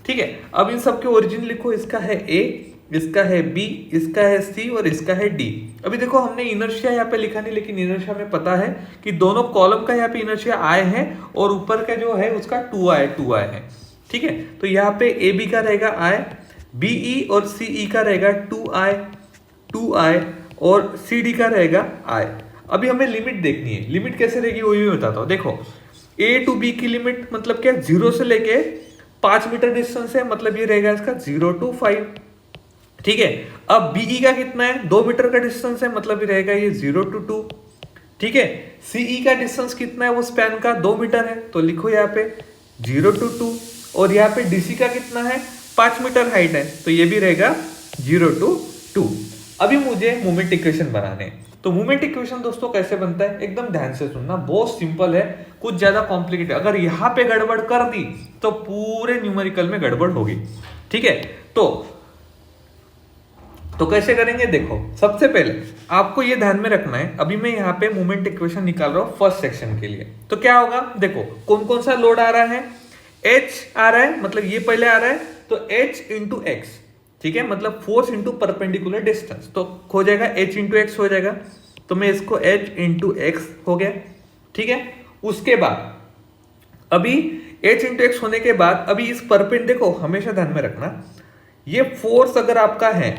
S1: ठीक है। अब इन सबके ओरिजिन लिखो, इसका है ए, इसका है बी, इसका है सी और इसका है डी। अभी देखो हमने इनर्शिया यहाँ पे लिखा नहीं, लेकिन इनर्शिया में पता है कि दोनों कॉलम का यहाँ पे इनर्शिया आई है और ऊपर का जो है उसका टू आई है, ठीक है। तो यहाँ पे ए बी का रहेगा आई, बी ई और सी ई का रहेगा टू आई और सी डी का रहेगा आई। अभी हमें लिमिट देखनी है, लिमिट कैसे रहेगी वो भी बताता हूँ। देखो ए टू बी की लिमिट मतलब क्या, 0 से लेके 5 मीटर डिस्टेंस है, मतलब ये रहेगा इसका 0 to 5, ठीक है। अब बीई का कितना है, 2 मीटर का डिस्टेंस है, मतलब ये रहेगा ये 0 to 2, ठीक है। सीई का डिस्टेंस कितना है, वो स्पैन का 2 मीटर है, तो लिखो यहाँ पे 0 to 2। और यहाँ पे डीसी का कितना है, 5 मीटर हाइट है, तो ये भी रहेगा 0 to 2। अभी मुझे मूवमेंट इक्वेशन बनाने हैं। तो मूवमेंट इक्वेशन दोस्तों कैसे बनता है, एकदम ध्यान से सुनना, बहुत सिंपल है, कुछ ज्यादा कॉम्प्लिकेटेड। अगर यहाँ पे गड़बड़ कर दी तो पूरे न्यूमेरिकल में गड़बड़ होगी, ठीक है। तो कैसे करेंगे देखो, सबसे पहले आपको ये ध्यान में रखना है, अभी मैं यहाँ पे मूवमेंट इक्वेशन निकाल रहा हूँ फर्स्ट सेक्शन के लिए। तो क्या होगा देखो, कौन कौन सा लोड आ रहा है, H आ रहा है, मतलब ये पहले आ रहा है, तो H इंटू एक्स, ठीक है, मतलब फोर्स इंटू परपेंडिकुलर डिस्टेंस, तो हो जाएगा H इंटू एक्स हो जाएगा। तो मैं इसको H इंटू एक्स हो गया, ठीक है। उसके बाद अभी H इंटू एक्स होने के बाद अभी इस परपेंड, देखो हमेशा ध्यान में रखना, ये फोर्स अगर आपका है,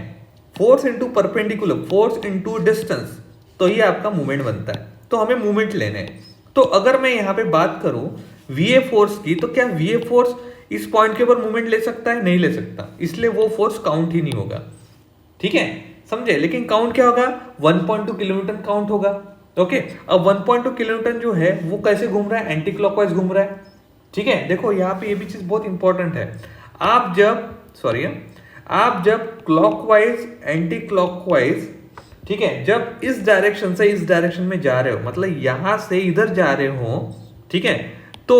S1: force into perpendicular, force into distance, तो ये आपका मूवमेंट बनता है। तो हमें मूवमेंट लेने हैं। तो अगर मैं यहाँ पे बात करूं वीए फोर्स की, तो क्या वीए फोर्स इस पॉइंट के ऊपर मूवमेंट ले सकता है, नहीं ले सकता, इसलिए वो फोर्स काउंट ही नहीं होगा, ठीक है, समझे। लेकिन काउंट क्या होगा, 1.2 किलोमीटर काउंट होगा, ओके। अब 1.2 किलोमीटर जो है वो कैसे घूम रहा है, एंटी क्लॉकवाइज घूम रहा है, ठीक है। देखो यहाँ पे ये भी चीज बहुत इंपॉर्टेंट है, आप जब क्लॉकवाइज एंटी क्लॉकवाइज, ठीक है, जब इस डायरेक्शन से इस डायरेक्शन में जा रहे हो, मतलब यहां से इधर जा रहे हो, ठीक है, तो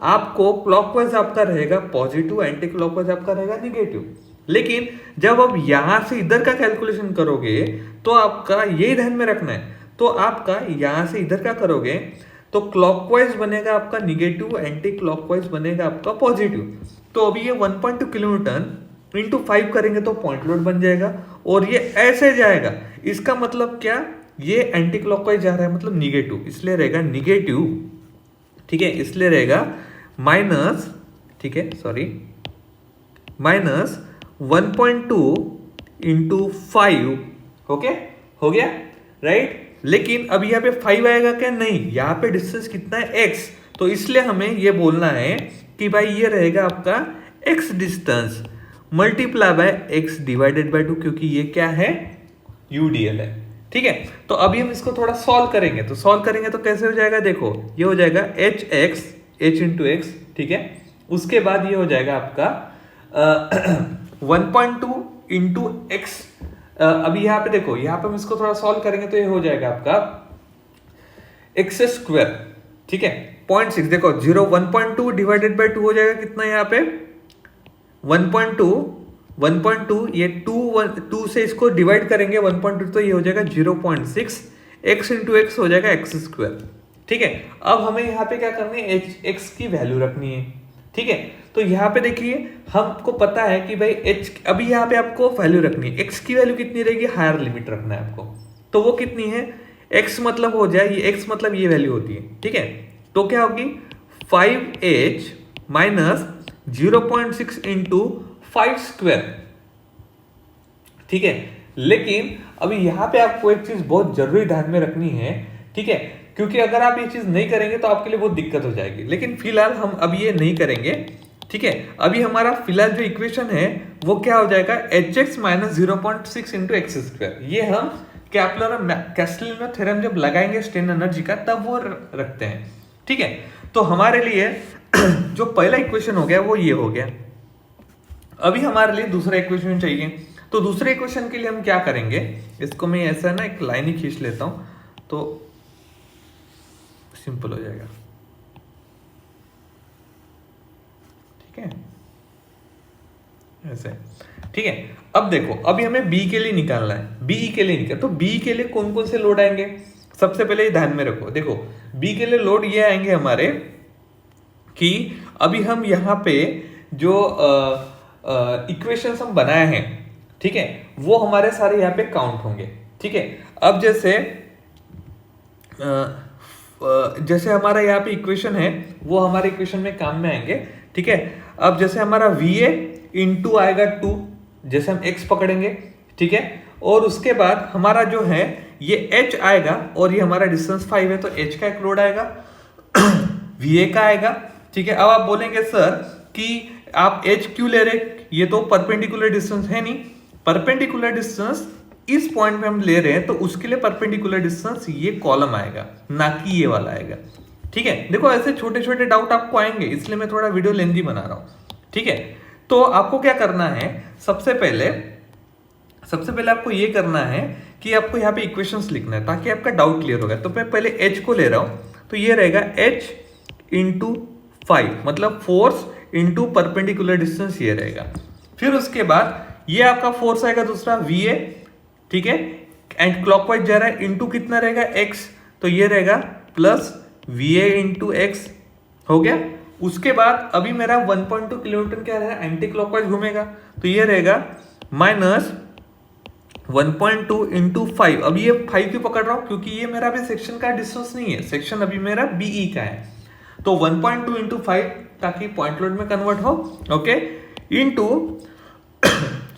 S1: आपको क्लॉकवाइज आपका रहेगा पॉजिटिव, एंटी क्लॉकवाइज आपका रहेगा निगेटिव। लेकिन जब आप यहां से इधर का कैलकुलेशन करोगे तो आपका यही ध्यान में रखना है, तो आपका यहां से इधर का करोगे तो क्लॉकवाइज बनेगा आपका निगेटिव, एंटी क्लॉकवाइज बनेगा आपका पॉजिटिव। तो अभी ये 1.2 किलोमीटर इंटू 5 करेंगे तो पॉइंट लोड बन जाएगा, और ये ऐसे जाएगा, इसका मतलब क्या, ये एंटी क्लॉकवाइज जा रहा है मतलब निगेटिव, इसलिए रहेगा निगेटिव, ठीक है, इसलिए रहेगा माइनस, ठीक है, सॉरी माइनस 1.2 इंटू 5, ओके, हो गया राइट। लेकिन अब यहाँ पे 5 आएगा क्या, नहीं, यहाँ पे डिस्टेंस कितना है x, तो इसलिए हमें ये बोलना है कि भाई ये रहेगा आपका x distance multiply by x divided by 2, क्योंकि ये क्या है, UDL है, ठीक है। तो अभी हम इसको थोड़ा सॉल्व करेंगे, तो सॉल्व करेंगे तो कैसे हो जाएगा, देखो ये हो जाएगा h इंटू एक्स, ठीक है। उसके बाद ये हो जाएगा आपका 1.2 इंटू एक्स। अभी यहाँ पे देखो, यहाँ पे हम इसको थोड़ा सॉल्व करेंगे तो ये हो जाएगा आपका एक्स स्क्वायर, ठीक है, 0.6, देखो 1.2 डिवाइडेड बाय 2 हो जाएगा कितना, यहाँ पे 1.2 1.2, ये 2 से इसको डिवाइड करेंगे 1.2 तो ये हो जाएगा 0.6, x इंटू एक्स हो जाएगा एक्स स्क्वायर। ठीक है, अब हमें यहाँ पे क्या करनी है, x की वैल्यू रखनी है। ठीक है, तो यहाँ पे देखिए हमको पता है कि भाई h, अभी यहाँ पे आपको वैल्यू रखनी है, x की वैल्यू कितनी रहेगी, हायर लिमिट रखना है आपको। तो वो कितनी है, x मतलब हो जाए, ये x मतलब ये वैल्यू होती है। ठीक है, तो क्या होगी 5h माइनस 0.6 इंटू 5 स्क्वायर। ठीक है, लेकिन अभी यहाँ पे आपको एक चीज बहुत जरूरी ध्यान में रखनी है। ठीक है, क्योंकि अगर आप ये चीज नहीं करेंगे तो आपके लिए बहुत दिक्कत हो जाएगी, लेकिन फिलहाल हम अब ये नहीं करेंगे। ठीक है, अभी हमारा फिलहाल जो इक्वेशन है वो क्या हो जाएगा, H x minus 0.6 into x square. ये हम कैप्लर और कैस्टिलिनो थ्योरम जब लगाएंगे स्ट्रेन एनर्जी का तब वो रखते हैं। ठीक है, तो हमारे लिए जो पहला इक्वेशन हो गया वो ये हो गया। अभी हमारे लिए दूसरा इक्वेशन चाहिए, तो दूसरे इक्वेशन के लिए हम क्या करेंगे, इसको मैं ऐसा ना एक लाइन ही खींच लेता हूं तो सिंपल हो जाएगा। ठीक है, ऐसे। ठीक है, अब देखो अभी हमें बी के लिए निकालना है, बी के लिए निकाल, तो बी के लिए कौन कौन से लोड आएंगे, सबसे पहले ध्यान में रखो। देखो बी के लिए लोड ये आएंगे हमारे कि अभी हम यहाँ पे जो इक्वेशंस हम बनाए हैं, ठीक है, वो हमारे सारे यहाँ पे काउंट होंगे। ठीक है, अब जैसे हमारा यहाँ पे इक्वेशन है वो हमारे इक्वेशन में काम में आएंगे। ठीक है, अब जैसे हमारा VA इंटू आएगा 2, जैसे हम x पकड़ेंगे। ठीक है, और उसके बाद हमारा जो है ये h आएगा और ये हमारा डिस्टेंस 5 है तो h का एक लोड आएगा VA का आएगा। ठीक है, अब आप बोलेंगे सर कि आप h क्यों ले रहे, ये तो परपेंडिकुलर डिस्टेंस है नहीं। परपेंडिकुलर डिस्टेंस इस पॉइंट पे हम ले रहे हैं तो उसके लिए परपेंडिकुलर डिस्टेंस ये कॉलम आएगा, ना कि ये वाला आएगा। ठीक है, देखो ऐसे छोटे छोटे डाउट आपको आएंगे, इसलिए मैं थोड़ा वीडियो लेंथी बना रहा हूं। ठीक है, तो आपको क्या करना है, सबसे पहले आपको ये करना है कि आपको यहाँ पे इक्वेशंस लिखना है ताकि आपका डाउट क्लियर होगा। तो मैं पहले h को ले रहा हूं, तो ये रहेगा h इंटू 5, मतलब फोर्स इंटू परपेंडिकुलर डिस्टेंस ये रहेगा। फिर उसके बाद ये आपका फोर्स आएगा दूसरा VA। ठीक है, एंड क्लॉकवाइज जा रहा है, इंटू कितना रहेगा x, तो ये रहेगा प्लस VA इंटू एक्स हो गया। उसके बाद अभी मेरा 1.2 किलोमीटर क्या रहेगा, एंटी क्लॉकवाइज घूमेगा, तो ये रहेगा माइनस 1.2 इंटू 5। अब ये 5 क्यों पकड़ रहा हूं, क्योंकि ये मेरा अभी सेक्शन का डिस्टेंस नहीं है, सेक्शन अभी मेरा BE का है। तो 1.2 इंटू 5 ताकि पॉइंट लोड में कन्वर्ट हो। Okay, into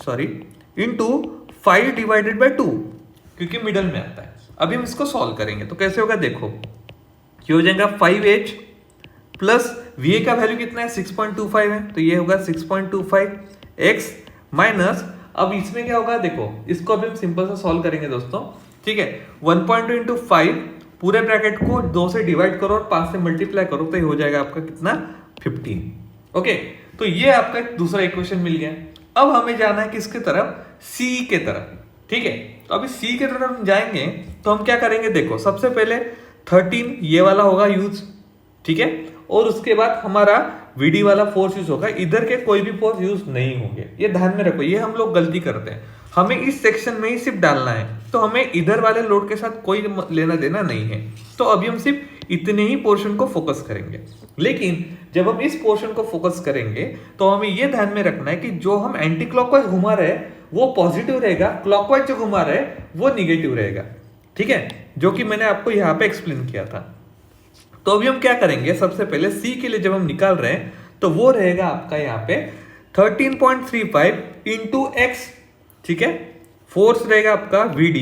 S1: sorry into 5 divided by 2, क्योंकि मिडल में आता है। अभी हम इसको सॉल्व करेंगे तो कैसे होगा, देखो ये हो जाएगा 5h प्लस VA का वैल्यू कितना है 6.25 है, तो ये होगा 6.25 x माइनस, अब इसमें क्या होगा देखो, इसको अभी हम सिंपल सा सॉल्व करेंगे दोस्तों। ठीक है, 1.2 इंटू 5 पूरे ब्रैकेट को 2 से डिवाइड करो और 5 से मल्टीप्लाई करो तो ये हो जाएगा आपका कितना 15। ओके, तो ये आपका दूसरा इक्वेशन मिल गया। अब हमें जाना है किसके तरफ, C के तरफ। ठीक है, तो अभी C के तरफ हम जाएंगे तो हम क्या करेंगे, देखो सबसे पहले 13 ये वाला होगा यूज। ठीक है, और उसके बाद हमारा VD वाला फोर्स यूज होगा, इधर के कोई भी फोर्स यूज नहीं होंगे, ये ध्यान में रखो। ये हम लोग गलती करते हैं, हमें इस सेक्शन में ही सिर्फ डालना है, तो हमें इधर वाले लोड के साथ कोई लेना देना नहीं है। तो अभी हम सिर्फ इतने ही पोर्शन को फोकस करेंगे, लेकिन जब हम इस पोर्शन को फोकस करेंगे तो हमें यह ध्यान में रखना है कि जो हम एंटी क्लॉकवाइज घुमा रहे हैं वो पॉजिटिव रहेगा, क्लॉकवाइज जो घुमा रहे हैं वो निगेटिव रहेगा। ठीक है, जो कि मैंने आपको यहाँ पे एक्सप्लेन किया था। तो अभी हम क्या करेंगे, सबसे पहले C के लिए जब हम निकाल रहे हैं तो वो रहेगा आपका यहाँ पे 13.35 इंटू एक्स। ठीक है, फोर्स रहेगा आपका VD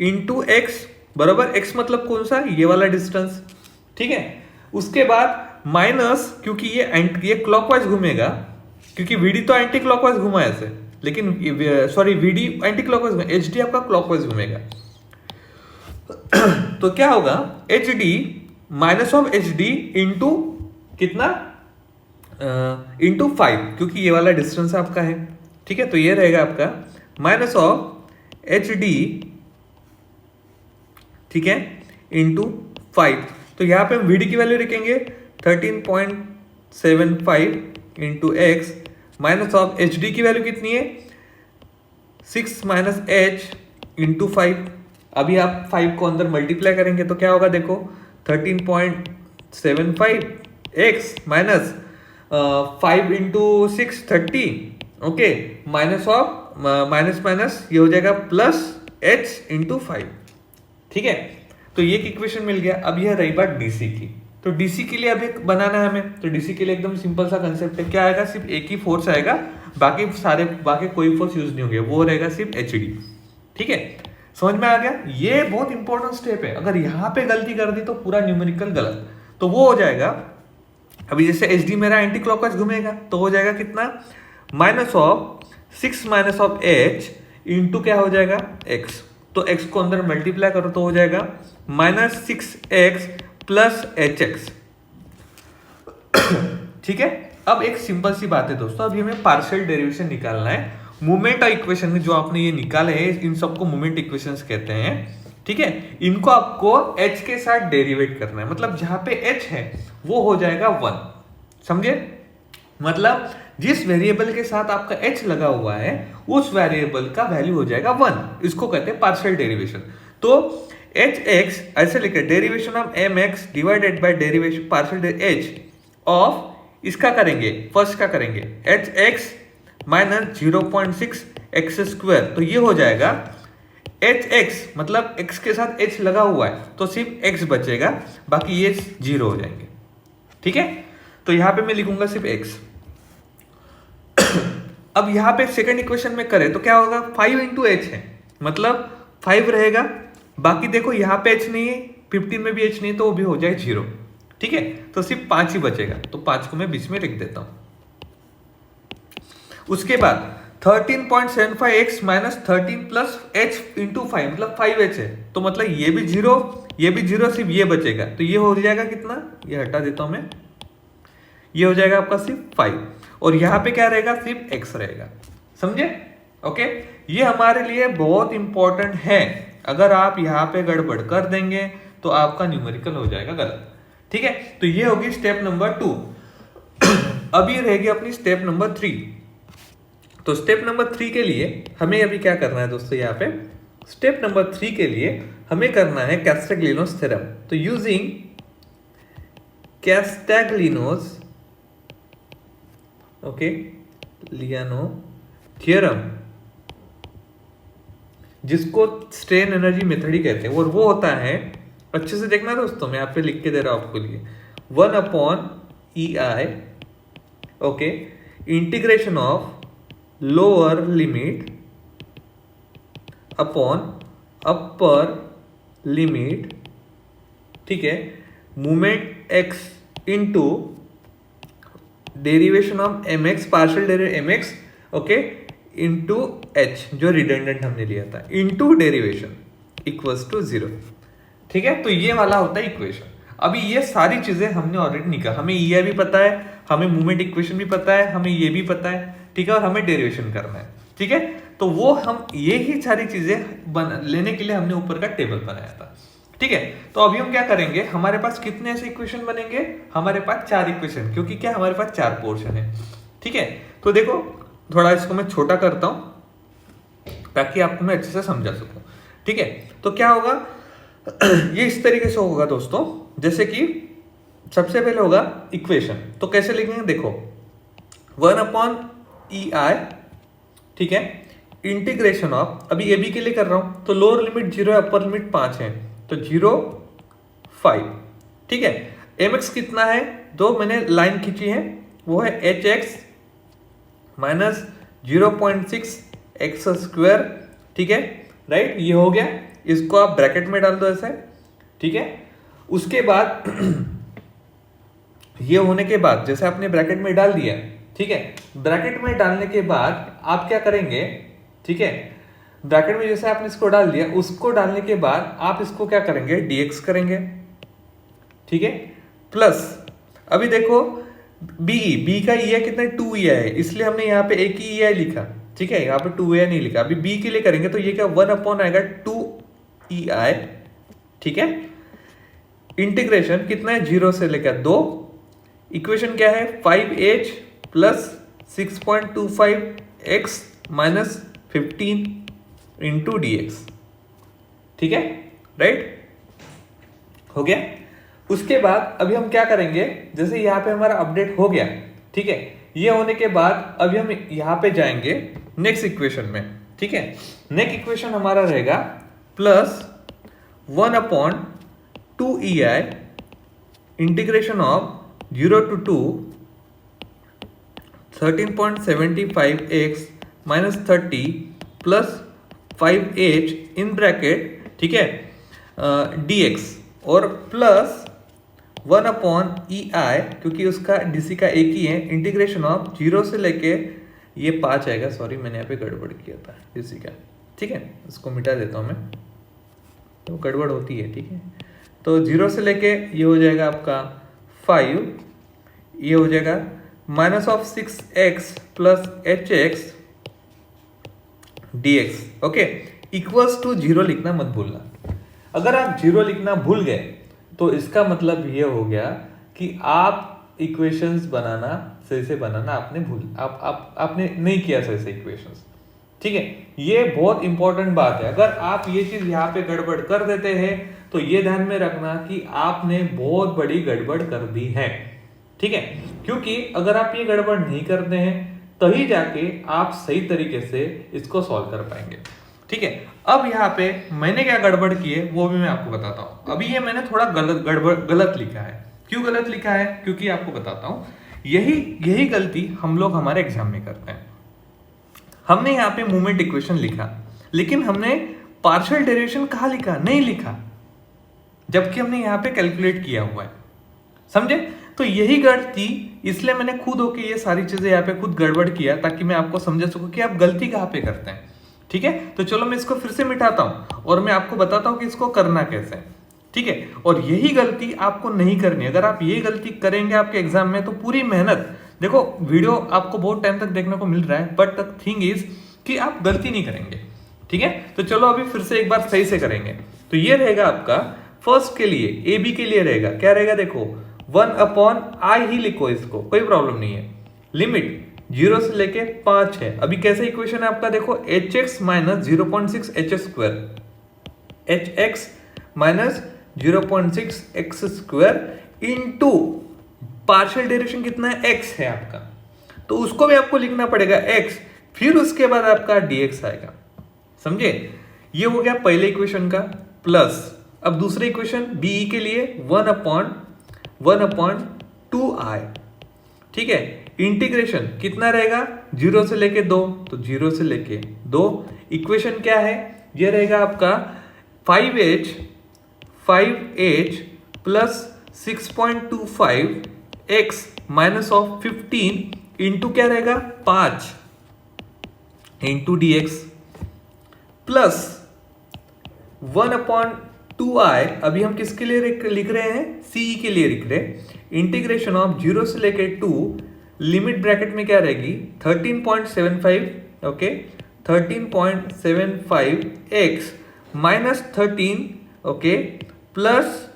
S1: इंटू एक्स बराबर, x मतलब कौन सा, ये वाला डिस्टेंस। ठीक है, उसके बाद माइनस, क्योंकि ये क्लॉकवाइज घूमेगा, क्योंकि VD तो एंटी क्लॉकवाइज घुमा ऐसे, लेकिन सॉरी VD एंटी क्लॉकवाइज घूमेगा, HD आपका क्लॉकवाइज घूमेगा। तो क्या होगा, HD minus of HD into कितना, इंटू 5, क्योंकि ये वाला डिस्टेंस आपका है। ठीक है, तो ये रहेगा आपका माइनस ऑफ HD, ठीक है, इंटू 5। तो यहां पे हम VD की वैल्यू लिखेंगे 13.75 into x minus of H D की वैल्यू कितनी है 6 माइनस एच इंटू 5। अभी आप 5 को अंदर मल्टीप्लाई करेंगे तो क्या होगा देखो 13.75 x minus 5 into 6 30 okay minus of minus minus ये हो जाएगा प्लस एच इंटू 5। ठीक है तो ये एक इक्वेशन मिल गया। अब यह रही बात डीसी की। तो डीसी के लिए अभी बनाना है हमें। तो डीसी के लिए एकदम सिंपल सा कंसेप्ट है। क्या आएगा सिर्फ एक ही फोर्स आएगा बाकी कोई फोर्स यूज नहीं होंगे वो रहेगा सिर्फ एच डी। ठीक है समझ में आ गया। ये बहुत इंपॉर्टेंट स्टेप है। अगर यहाँ पे गलती कर दी तो पूरा न्यूमेरिकल गलत। तो वो हो जाएगा अभी जैसे एच डी मेरा एंटी क्लॉकवाइज घूमेगा तो हो जाएगा कितना minus of 6 minus of H into क्या हो जाएगा एक्स। तो x को अंदर मल्टीप्लाई करो तो हो जाएगा माइनस 6x प्लस hx। ठीक है अब एक सिंपल सी बात है दोस्तों। अभी हमें पार्शियल डेरिवेशन निकालना है। मोमेंट इक्वेशन में जो आपने ये निकाले हैं इन सबको मोमेंट इक्वेशंस कहते हैं। ठीक है इनको आपको h के साथ डेरिवेट करना है। मतलब जहां पे h है वो हो जाएगा 1। समझे मतलब जिस वेरिएबल के साथ आपका h लगा हुआ है उस वेरिएबल का वैल्यू हो जाएगा 1। इसको कहते हैं पार्शियल डेरिवेशन। तो hx ऐसे लिखे derivation of mx divided by derivation partial h of इसका करेंगे फर्स्ट का करेंगे hx माइनस 0.6 एक्स स्क्वायर। तो ये हो जाएगा hx मतलब x के साथ h लगा हुआ है तो सिर्फ x बचेगा बाकी ये 0 हो जाएंगे। ठीक है तो यहां पे मैं लिखूंगा सिर्फ x। अब यहां पे सेकंड इक्वेशन में करें तो क्या होगा 5 इंटू एच है मतलब 5 रहेगा। बाकी देखो यहाँ पे h नहीं है 15 में भी h नहीं तो वो भी हो जाए 0। ठीक है तो सिर्फ 5 ही बचेगा तो 5 को मैं बीच में लिख देता हूं। उसके बाद 13.75x minus 13 plus h into 5 मतलब 5h है तो मतलब ये भी 0 सिर्फ ये बचेगा। तो ये हो जाएगा कितना ये हटा देता हूं मैं। ये हो जाएगा आपका सिर्फ 5 और यहाँ पे क्या रहेगा सिर्फ x रहेगा। समझे ओके ये हमारे लिए बहुत इंपॉर्टेंट है। अगर आप यहाँ पे गड़बड़ कर देंगे तो आपका न्यूमेरिकल हो जाएगा गलत। ठीक है तो ये होगी स्टेप नंबर 2। अब ये रहेगी अपनी स्टेप नंबर 3। तो स्टेप नंबर 3 के लिए हमें अभी क्या करना है दोस्तों यहाँ पे स्टेप नंबर 3 के लिए हमें करना है कैस्टाग्लिनोस थ्योरम। तो यूजिंग कैस्टाग्लिनोस ओके लियानो थ्योरम जिसको स्ट्रेन एनर्जी मेथड ही कहते हैं और वो होता है अच्छे से देखना दोस्तों मैं यहाँ पे लिख के दे रहा हूं आपके लिए 1/EI okay integration of lower limit upon upper limit. ठीक है moment x into derivation of mx partial derivation mx okay into h जो रिडंडेंट हमने लिया था इंटू डेरिवेशन इक्वल्स टू 0। ठीक है तो ये वाला होता है इक्वेशन। अभी ये सारी चीजें हमने ऑलरेडी निकाला। हमें EI भी पता है हमें मूवमेंट इक्वेशन भी पता है हमें ये भी पता है। ठीक है और हमें डेरिवेशन करना है। ठीक है तो वो हम ये ही सारी चीजें लेने के लिए हमने ऊपर का टेबल बनाया था। ठीक है तो अभी हम क्या करेंगे हमारे पास कितने ऐसे इक्वेशन बनेंगे हमारे पास 4 इक्वेशन क्योंकि क्या हमारे पास 4 पोर्शन है। ठीक है तो देखो थोड़ा इसको मैं छोटा करता हूं ताकि आपको मैं अच्छे से समझा सकूं। ठीक है तो क्या होगा ये इस तरीके से होगा दोस्तों जैसे कि सबसे पहले होगा इक्वेशन। तो कैसे लिखेंगे देखो 1/EI ठीक है इंटीग्रेशन ऑफ अभी ए बी के लिए कर रहा हूं तो लोअर लिमिट 0 है अपर लिमिट 5 है तो 0 5। ठीक है mx कितना है दो मैंने लाइन खींची है वो है hx माइनस 0.6 एक्स स्क्वायर। ठीक है राइट ये हो गया। इसको आप ब्रैकेट में डाल दो ऐसे। ठीक है उसके बाद ये होने के बाद जैसे आपने ब्रैकेट में डाल दिया। ठीक है ब्रैकेट में डालने के बाद आप क्या करेंगे। ठीक है ब्रैकेट में जैसे आपने इसको डाल दिया उसको डालने के बाद आप इसको क्या करेंगे dx करेंगे। ठीक है प्लस अभी देखो बी का ई कितना 2 है इसलिए हमने यहाँ पे एक ही ई लिखा। ठीक है यहाँ पे 2 नहीं लिखा। अभी बी के लिए करेंगे तो ये क्या 1 आएगा 2EI। ठीक है इंटीग्रेशन कितना है 0 से लेकर 2। इक्वेशन क्या है 5h plus 6.25x minus 15 into dx। ठीक है, राइट, हो गया। उसके बाद अभी हम क्या करेंगे, जैसे यहाँ पे हमारा अपडेट हो गया, ठीक है, ये होने के बाद अभी हम यहाँ पे जाएंगे नेक्स्ट इक्वेशन में। ठीक है, नेक्स्ट इक्वेशन हमारा रहेगा plus 1/2EI integration of 0 to 13.75x minus 30 plus 5h in bracket, ठीक है, dx और प्लस 1/EI क्योंकि उसका डीसी का एक ही है, इंटीग्रेशन ऑफ 0 से लेके ये 5 आएगा, सॉरी मैंने यहाँ पे गड़बड़ किया था डीसी का, ठीक है, इसको मिटा देता हूँ मैं, तो गड़बड़ होती है, ठीक है। तो 0 से लेके ये हो जाएगा आपका 5, ये हो जाएगा minus of 6x plus hx dx, okay, equals to 0 लिखना मत भूलना। अगर आप 0 लिखना भूल गए तो इसका मतलब ये हो गया कि आप इक्वेशंस बनाना सही से बनाना आपने नहीं किया सही से इक्वेशंस, ठीक है। ये बहुत इंपॉर्टेंट बात है, अगर आप ये चीज यहाँ पे गड़बड़ कर देते हैं तो ये ध्यान में रखना कि आपने बहुत बड़ी गड़बड़ कर दी है, ठीक है, क्योंकि अगर आप ये गड़बड़ नहीं करते हैं तभी जाके आप सही तरीके से इसको सॉल्व कर पाएंगे, ठीक है। अब यहाँ पे मैंने क्या गड़बड़ की है वो भी मैं आपको बताता हूँ। अभी ये मैंने थोड़ा गलत लिखा है। क्यों गलत लिखा है? क्योंकि आपको बताता हूँ, यही गलती हम लोग हमारे एग्जाम में करते हैं। हमने यहाँ पे मूवमेंट इक्वेशन लिखा, लेकिन हमने पार्शियल डेरिवेशन कहाँ लिखा? नहीं लिखा, जबकि हमने यहाँ पे कैलकुलेट किया हुआ है, समझे? तो यही गलती, इसलिए मैंने खुद होके ये सारी चीजें यहाँ पे खुद गड़बड़ किया ताकि मैं आपको समझा सकूं कि आप गलती कहाँ पे करते हैं, ठीक है। तो चलो मैं इसको फिर से मिटाता हूँ और मैं आपको बताता हूँ कि इसको करना कैसे है, ठीक है। और यही गलती आपको नहीं करनी। अगर आप ये गलती करेंगे आपके एग्जाम में तो पूरी मेहनत, देखो वीडियो आपको बहुत टाइम तक देखने को मिल रहा है, बट द थिंग इज कि आप गलती नहीं करेंगे, ठीक है। तो चलो अभी फिर से एक बार सही से करेंगे। तो ये रहेगा आपका फर्स्ट के लिए, ए बी के लिए रहेगा, क्या रहेगा? देखो 1/i ही लिखो, इसको कोई प्रॉब्लम नहीं है। लिमिट 0 से लेके 5 है। अभी कैसे इक्वेशन है आपका? देखो hx minus 0.6 h square, hx minus 0.6 x square into partial derivation कितना है? x है आपका, तो उसको भी आपको लिखना पड़ेगा x, फिर उसके बाद आपका dx आएगा, समझे? ये हो गया पहले इक्वेशन का प्लस। अब दूसरे इक्वेशन बी के लिए 1/2i, ठीक है। इंटीग्रेशन कितना रहेगा? 0 से लेके 2, तो 0 से लेके 2। इक्वेशन क्या है? ये रहेगा आपका 5h plus 6.25x minus of 15 into क्या रहेगा? 5 इंटू dx प्लस 1/2i। अभी हम किसके लिए लिख रहे हैं? सीई के लिए लिख रहे हैं। इंटीग्रेशन ऑफ 0 से लेके 2, लिमिट ब्रैकेट में क्या रहेगी? 13.75, okay, 13.75x minus 13, okay, plus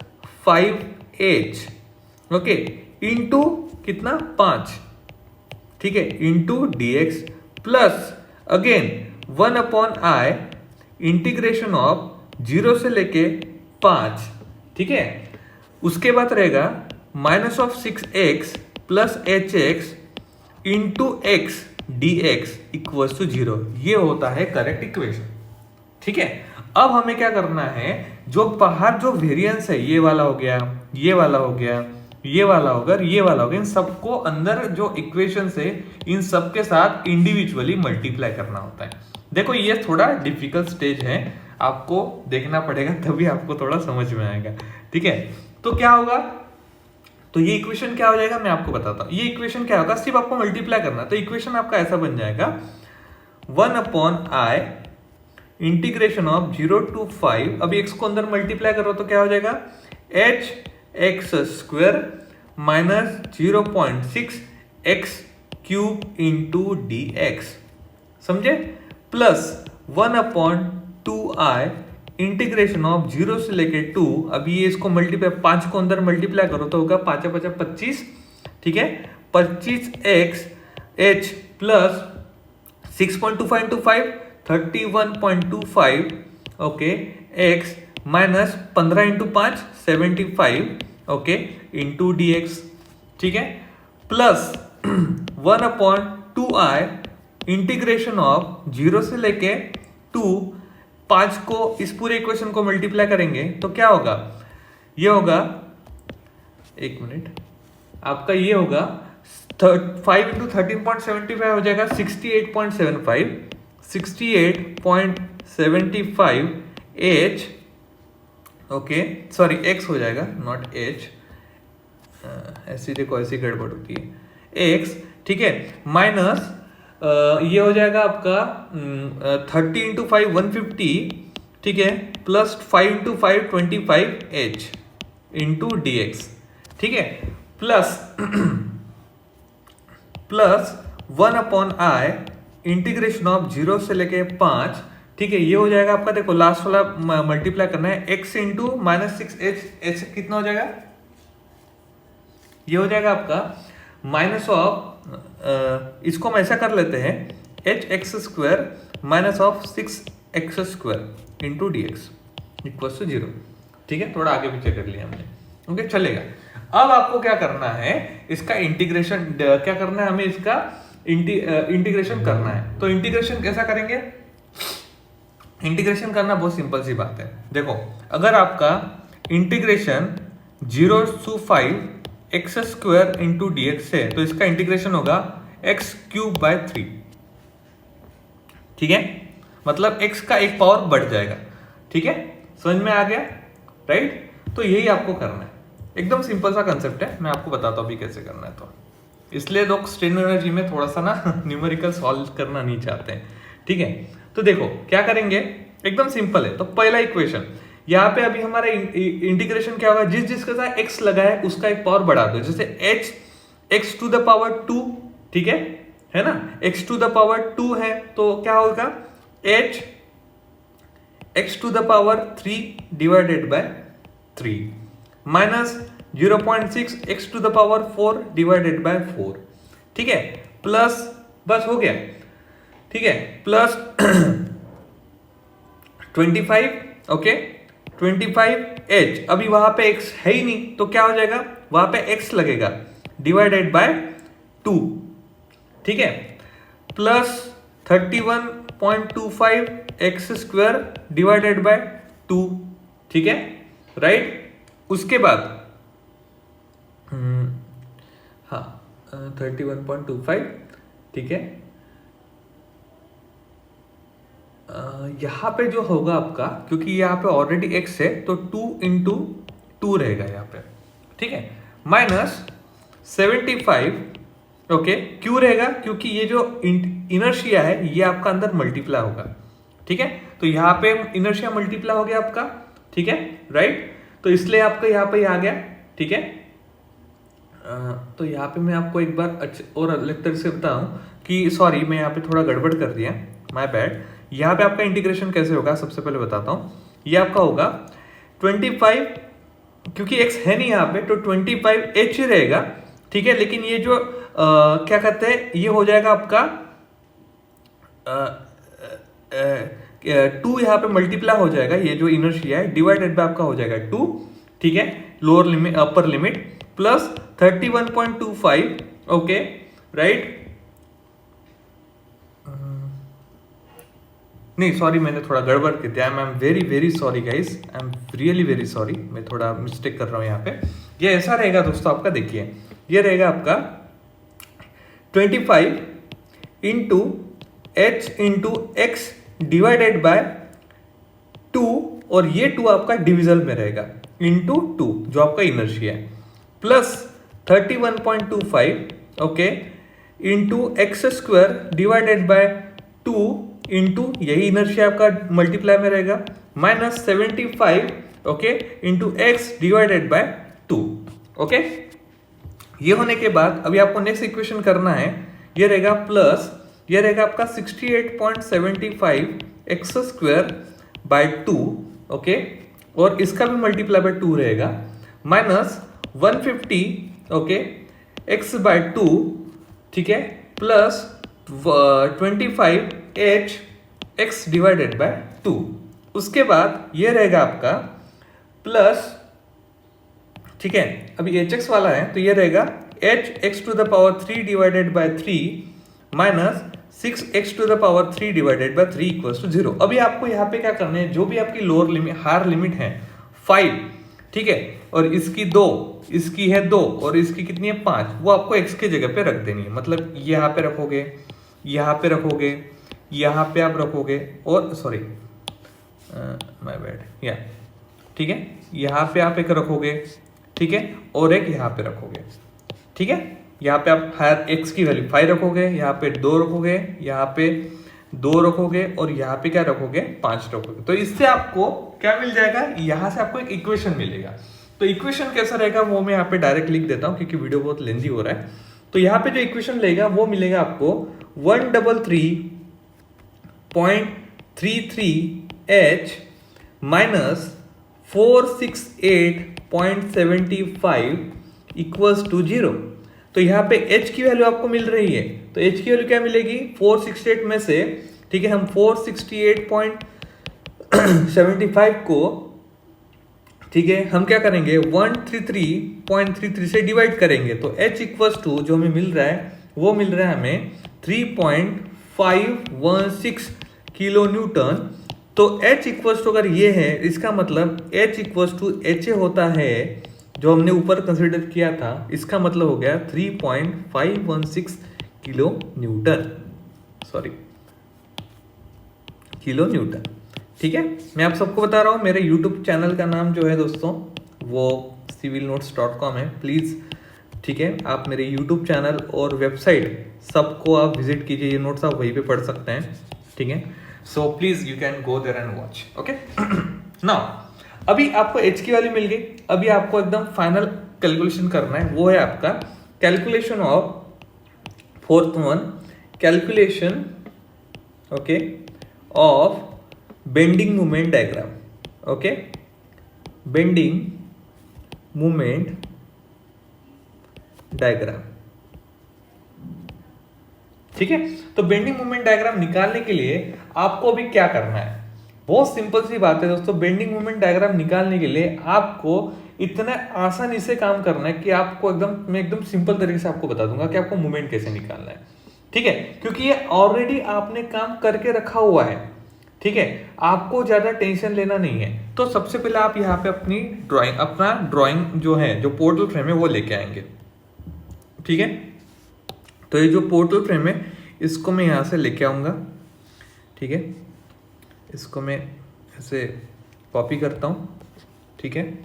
S1: 5h, okay, into कितना? 5, ठीक है, into dx plus again 1/i integration of 0 से लेके 5, ठीक है। उसके बाद रहेगा minus of 6x plus hx into x dx equals to 0। ये होता है करेक्ट इक्वेशन, ठीक है। अब हमें क्या करना है? जो बाहर जो वेरिएंस है, ये वाला हो गया, ये वाला हो गया, ये वाला होगा, ये वाला होगा, इन सबको अंदर जो इक्वेशन है इन सब के साथ इंडिविजुअली मल्टीप्लाई करना होता है। देखो ये थोड़ा डिफिकल्ट स्टेज है, आपको देखना पड़ेगा तभी आपको थोड़ा समझ में आएगा, ठीक है। तो क्या होगा? तो ये इक्वेशन क्या हो जाएगा मैं आपको बताता हूं। ये इक्वेशन क्या होगा? सिर्फ आपको मल्टीप्लाई करना। तो इक्वेशन आपका ऐसा बन जाएगा 1/i इंटीग्रेशन ऑफ 0 to 5। अभी x को अंदर मल्टीप्लाई करो तो क्या हो जाएगा? hx square minus 0.6 x cube into dx, समझे? प्लस 1/2i इंटीग्रेशन ऑफ 0 से लेके 2। अभी ये इसको मल्टीप्लाई, 5 को अंदर मल्टीप्लाई करो तो होगा 5 × 5 = 25, ठीक है, 25x h plus 6.25 into 5 31.25 okay x minus 15 into 5 75 okay into d x, ठीक है, प्लस 1/2i इंटीग्रेशन ऑफ 0 से लेके 2 5 को इस पूरे इक्वेशन को मल्टीप्लाई करेंगे तो क्या होगा, ये होगा, एक मिनट, आपका ये होगा 5 इंटू 13.75 हो जाएगा 68.75 एच, ओके सॉरी एक्स हो जाएगा, नॉट एच, ऐसी देखो ऐसी गड़बड़ होती है, एक्स, ठीक है, माइनस ये हो जाएगा आपका 30 इंटू 5 150, ठीक है, plus 5 into 5 25 H into d x, ठीक है, plus plus 1/i integration of 0 से लेके 5, ठीक है, ये हो जाएगा आपका, देखो लास्ट वाला मल्टीप्लाई करना है, x इंटू -6 एच कितना हो जाएगा, ये हो जाएगा आपका माइनस ऑफ, इसको हम ऐसा कर लेते हैं h x square minus of 6x square into d x equal to 0, ठीक है, थोड़ा आगे पीछे कर लिया हमने, ओके चलेगा। अब आपको क्या करना है, इसका इंटीग्रेशन क्या करना है, हमें इसका इंटीग्रेशन करना है, तो इंटीग्रेशन कैसा करेंगे, इंटीग्रेशन करना बहुत सिंपल सी बात है, देखो अगर आपका integration 0 to 5 x square into d x है तो इसका इंटीग्रेशन होगा एक्स क्यूब बाय 3, ठीक है, मतलब x का एक पावर बढ़ जाएगा, ठीक है, समझ में आ गया, राइट, तो यही आपको करना है, एकदम सिंपल सा कंसेप्ट है, मैं आपको बताता हूं अभी कैसे करना है, तो इसलिए लोग स्ट्रेन एनर्जी में थोड़ा सा ना न्यूमेरिकल सॉल्व करना नहीं चाहते हैं, ठीक है, तो देखो क्या करेंगे, एकदम सिंपल है, तो पहला इक्वेशन यहाँ पे अभी हमारा इंटीग्रेशन क्या होगा, जिसके साथ x लगा है उसका एक पावर बढ़ा दो, जैसे h x to the power 2, ठीक है ना, x टू द पावर 2 है तो क्या होगा h x to the power 3 divided by 3 minus 0.6 x to the power 4 divided by 4, ठीक है, प्लस बस हो गया, ठीक है, प्लस 25, ओके 25h, अभी वहां पे x है ही नहीं तो क्या हो जाएगा, वहां पे x लगेगा डिवाइडेड बाय 2, ठीक है, plus 31.25 x square divided by 2, ठीक है, राइट, उसके बाद हाँ 31.25, ठीक है, यहाँ पे जो होगा आपका, क्योंकि यहाँ पे ऑलरेडी x है तो 2 इंटू 2 रहेगा यहाँ पे, ठीक है, माइनस 75, ओके, क्यों रहेगा, क्योंकि ये जो इनर्शिया है ये आपका अंदर मल्टीप्लाई होगा, ठीक है, तो यहाँ पे इनर्शिया मल्टीप्लाई हो गया आपका, ठीक है, राइट, तो इसलिए आपका यहाँ पे आ गया, ठीक है, तो यहाँ पे मैं आपको एक बार अच्छे और अलग तरह से बताऊं कि सॉरी मैं यहाँ पे थोड़ा गड़बड़ कर दिया, माय बैड, यहाँ पे आपका इंटीग्रेशन कैसे होगा सबसे पहले बताता हूँ, ये आपका होगा 25, क्योंकि x है नहीं यहाँ पे तो 25h ही रहेगा, ठीक है, लेकिन ये जो क्या कहते हैं ये हो जाएगा आपका 2 यहाँ पे मल्टीप्लाई हो जाएगा, ये जो इनर्शिया है डिवाइडेड बाय आपका हो जाएगा 2, ठीक है, lower limit upper limit plus 31.25, okay, right, नहीं सॉरी मैंने थोड़ा गड़बड़ कर दिया, I am very very sorry guys, I am really very sorry, मैं थोड़ा मिस्टेक कर रहा हूँ यहाँ पे, ये ऐसा रहेगा दोस्तों आपका, देखिए ये रहेगा आपका 25 into H into x divided by 2, और ये 2 आपका डिविजल में रहेगा इंटू 2 जो आपका इनर्शिया है, plus 31.25, okay, into x square divided by 2 into यही इनर्शिया आपका मल्टीप्लाई में रहेगा minus 75, okay, into x divided by 2, okay, ये होने के बाद अभी आपको नेक्स्ट इक्वेशन करना है, ये रहेगा प्लस, ये रहेगा आपका 68.75 एक्स स्क्वायर बाय 2, ओके, और इसका भी मल्टीप्लाई बाय 2 रहेगा माइनस 150, ओके, एक्स बाय 2, ठीक है, plus 25h x divided by 2। उसके बाद ये रहेगा आपका प्लस, ठीक है, अभी hx वाला है तो ये रहेगा hx to the power 3 divided by 3 minus 6x to the power 3 divided by 3 equals to 0। अभी आपको यहाँ पे क्या करना है, जो भी आपकी लोअर लिमिट हायर लिमिट है 5, ठीक है, और इसकी 2, इसकी है 2 और इसकी कितनी है 5, वो आपको x की जगह पे रख देनी है। मतलब यहाँ पे रखोगे, यहाँ पे रखोगे, यहाँ पे आप रखोगे, और सॉरी माय बैड या, ठीक है, यहाँ पे आप एक रखोगे, ठीक है, और एक यहाँ पे रखोगे, ठीक है। यहाँ पे आप हायर x की वैल्यू 5 रखोगे, यहाँ पे 2 रखोगे, यहाँ पे 2 रखोगे, और यहाँ पे क्या रखोगे 5 रखोगे। तो इससे आपको क्या मिल जाएगा, यहाँ से आपको एक इक्वेशन मिलेगा। तो इक्वेशन कैसा रहेगा वो मैं यहाँ पे डायरेक्ट लिख देता हूँ क्योंकि वीडियो बहुत लेंदी हो रहा है। तो यहाँ पे जो इक्वेशन लेगा वो मिलेगा आपको 133.33h माइनस 468.75 इक्वल्स टू 0। तो यहाँ पे h की वैल्यू आपको मिल रही है, तो h की वैल्यू क्या मिलेगी 468 में से, ठीक है, हम 468.75 को, ठीक है, हम क्या करेंगे 133.33 से डिवाइड करेंगे। तो h इक्वल्स टू जो हमें मिल रहा है वो मिल रहा है हमें 3.516 किलो न्यूटन। तो h इक्वल्स टू अगर ये है, इसका मतलब h इक्वल्स टू एच होता है जो हमने ऊपर कंसिडर किया था, इसका मतलब हो गया 3.516 kilo Newton, sorry kilo Newton, ठीक है। मैं आप सबको बता रहा हूँ मेरे YouTube चैनल का नाम जो है दोस्तों वो civilnotes.com है। प्लीज़, ठीक है, आप मेरे YouTube चैनल और वेबसाइट सबको आप विजिट कीजिए, ये नोट्स आप वहीं पे पढ़ सकते हैं, ठीक है। So please you can go there and watch, okay. Now अभी आपको h की वैल्यू मिल गई, अभी आपको एकदम फाइनल कैलकुलेशन करना है, वो है आपका calculation of fourth one, calculation, okay, of bending moment diagram, okay, bending moment diagram, ठीक है। तो बेंडिंग मोमेंट डायग्राम निकालने के लिए आपको अभी क्या करना है, बहुत सिंपल सी बात है दोस्तों। बेंडिंग मोमेंट डायग्राम निकालने के लिए आपको इतना आसानी से काम करना है कि आपको मैं एकदम सिंपल तरीके से आपको बता दूंगा कि आपको मोमेंट कैसे निकालना है, ठीक है, क्योंकि ये ऑलरेडी आपने काम करके रखा हुआ है, ठीक है, आपको ज्यादा टेंशन लेना नहीं है। तो सबसे पहले आप यहाँ पे अपना ड्राइंग जो है, जो पोर्टल फ्रेम है वो लेके आएंगे, ठीक है। तो ये जो पोर्टल फ्रेम है इसको मैं यहाँ से लेके आऊंगा, ठीक है, इसको मैं ऐसे कॉपी करता हूँ, ठीक है,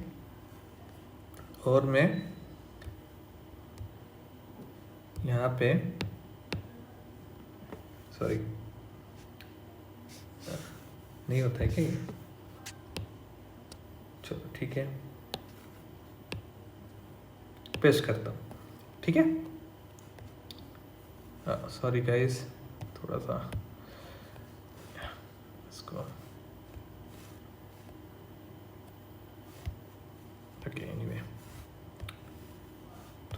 S1: और मैं यहाँ पे, सॉरी नहीं होता है क्या ये, चलो ठीक है, पेस्ट करता हूँ, ठीक है। सॉरी गाइस, थोड़ा सा इसको, ओके, एनीवे, तो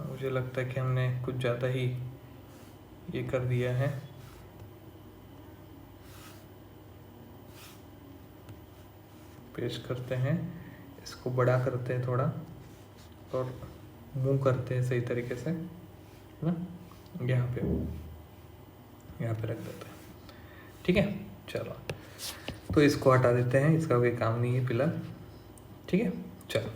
S1: मुझे लगता है कि हमने कुछ ज़्यादा ही ये कर दिया है। पेस्ट करते हैं, इसको बड़ा करते हैं थोड़ा और मूव करते हैं सही तरीके से ना, यहाँ पे रख देते हैं, ठीक है। चलो, तो इसको हटा देते हैं, इसका कोई काम नहीं है फिलहाल, ठीक है। चलो,